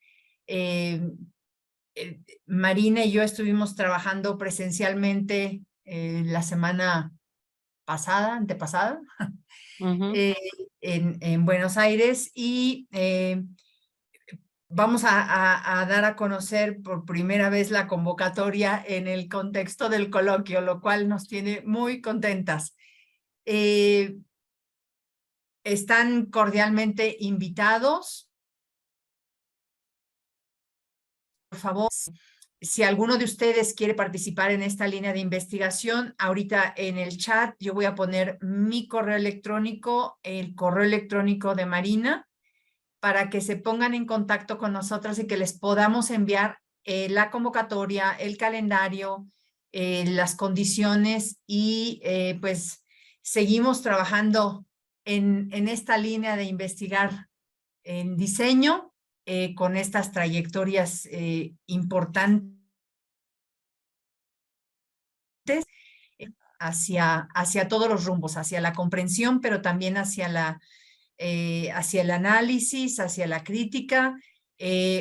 Marina y yo estuvimos trabajando presencialmente la semana pasada, antepasada, en Buenos Aires, y vamos a dar a conocer por primera vez la convocatoria en el contexto del coloquio, lo cual nos tiene muy contentas. Están cordialmente invitados. Por favor, si alguno de ustedes quiere participar en esta línea de investigación, ahorita en el chat yo voy a poner mi correo electrónico, el correo electrónico de Marina, para que se pongan en contacto con nosotros y que les podamos enviar la convocatoria, el calendario, las condiciones, y pues seguimos trabajando en esta línea de investigar en diseño, con estas trayectorias importantes hacia todos los rumbos, hacia la comprensión, pero también hacia el análisis, hacia la crítica,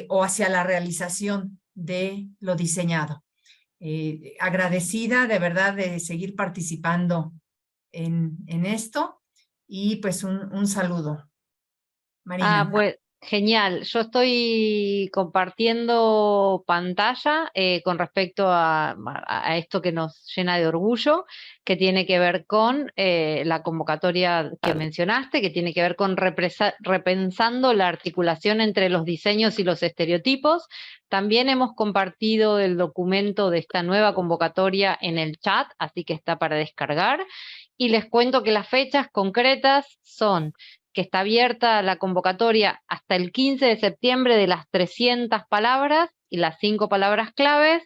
o hacia la realización de lo diseñado. Agradecida de verdad de seguir participando en esto, y pues un saludo. Marina. Pues genial. Yo estoy compartiendo pantalla con respecto a esto que nos llena de orgullo, que tiene que ver con la convocatoria que mencionaste, que tiene que ver con repensando la articulación entre los diseños y los estereotipos. También hemos compartido el documento de esta nueva convocatoria en el chat, así que está para descargar. Y les cuento que las fechas concretas son que está abierta la convocatoria hasta el 15 de septiembre de las 300 palabras y las 5 palabras claves,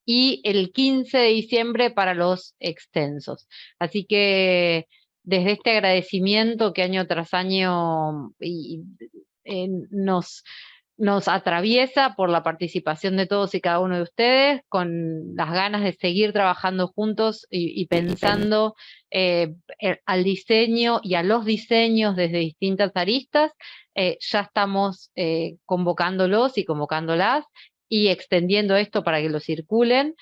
y el 15 de diciembre para los extensos. Así que desde este agradecimiento que año tras año nos atraviesa por la participación de todos y cada uno de ustedes, con las ganas de seguir trabajando juntos y pensando al diseño y a los diseños desde distintas aristas, ya estamos convocándolos y convocándolas y extendiendo esto para que lo circulen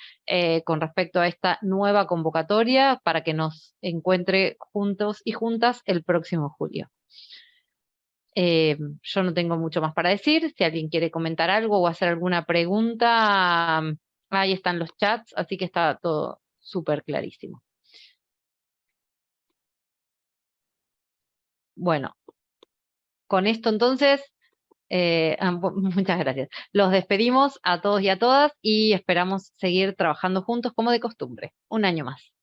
con respecto a esta nueva convocatoria, para que nos encuentre juntos y juntas el próximo julio. Yo no tengo mucho más para decir. Si alguien quiere comentar algo o hacer alguna pregunta, ahí están los chats, así que está todo súper clarísimo. Bueno, con esto entonces Muchas gracias. Los despedimos a todos y a todas y esperamos seguir trabajando juntos como de costumbre. Un año más.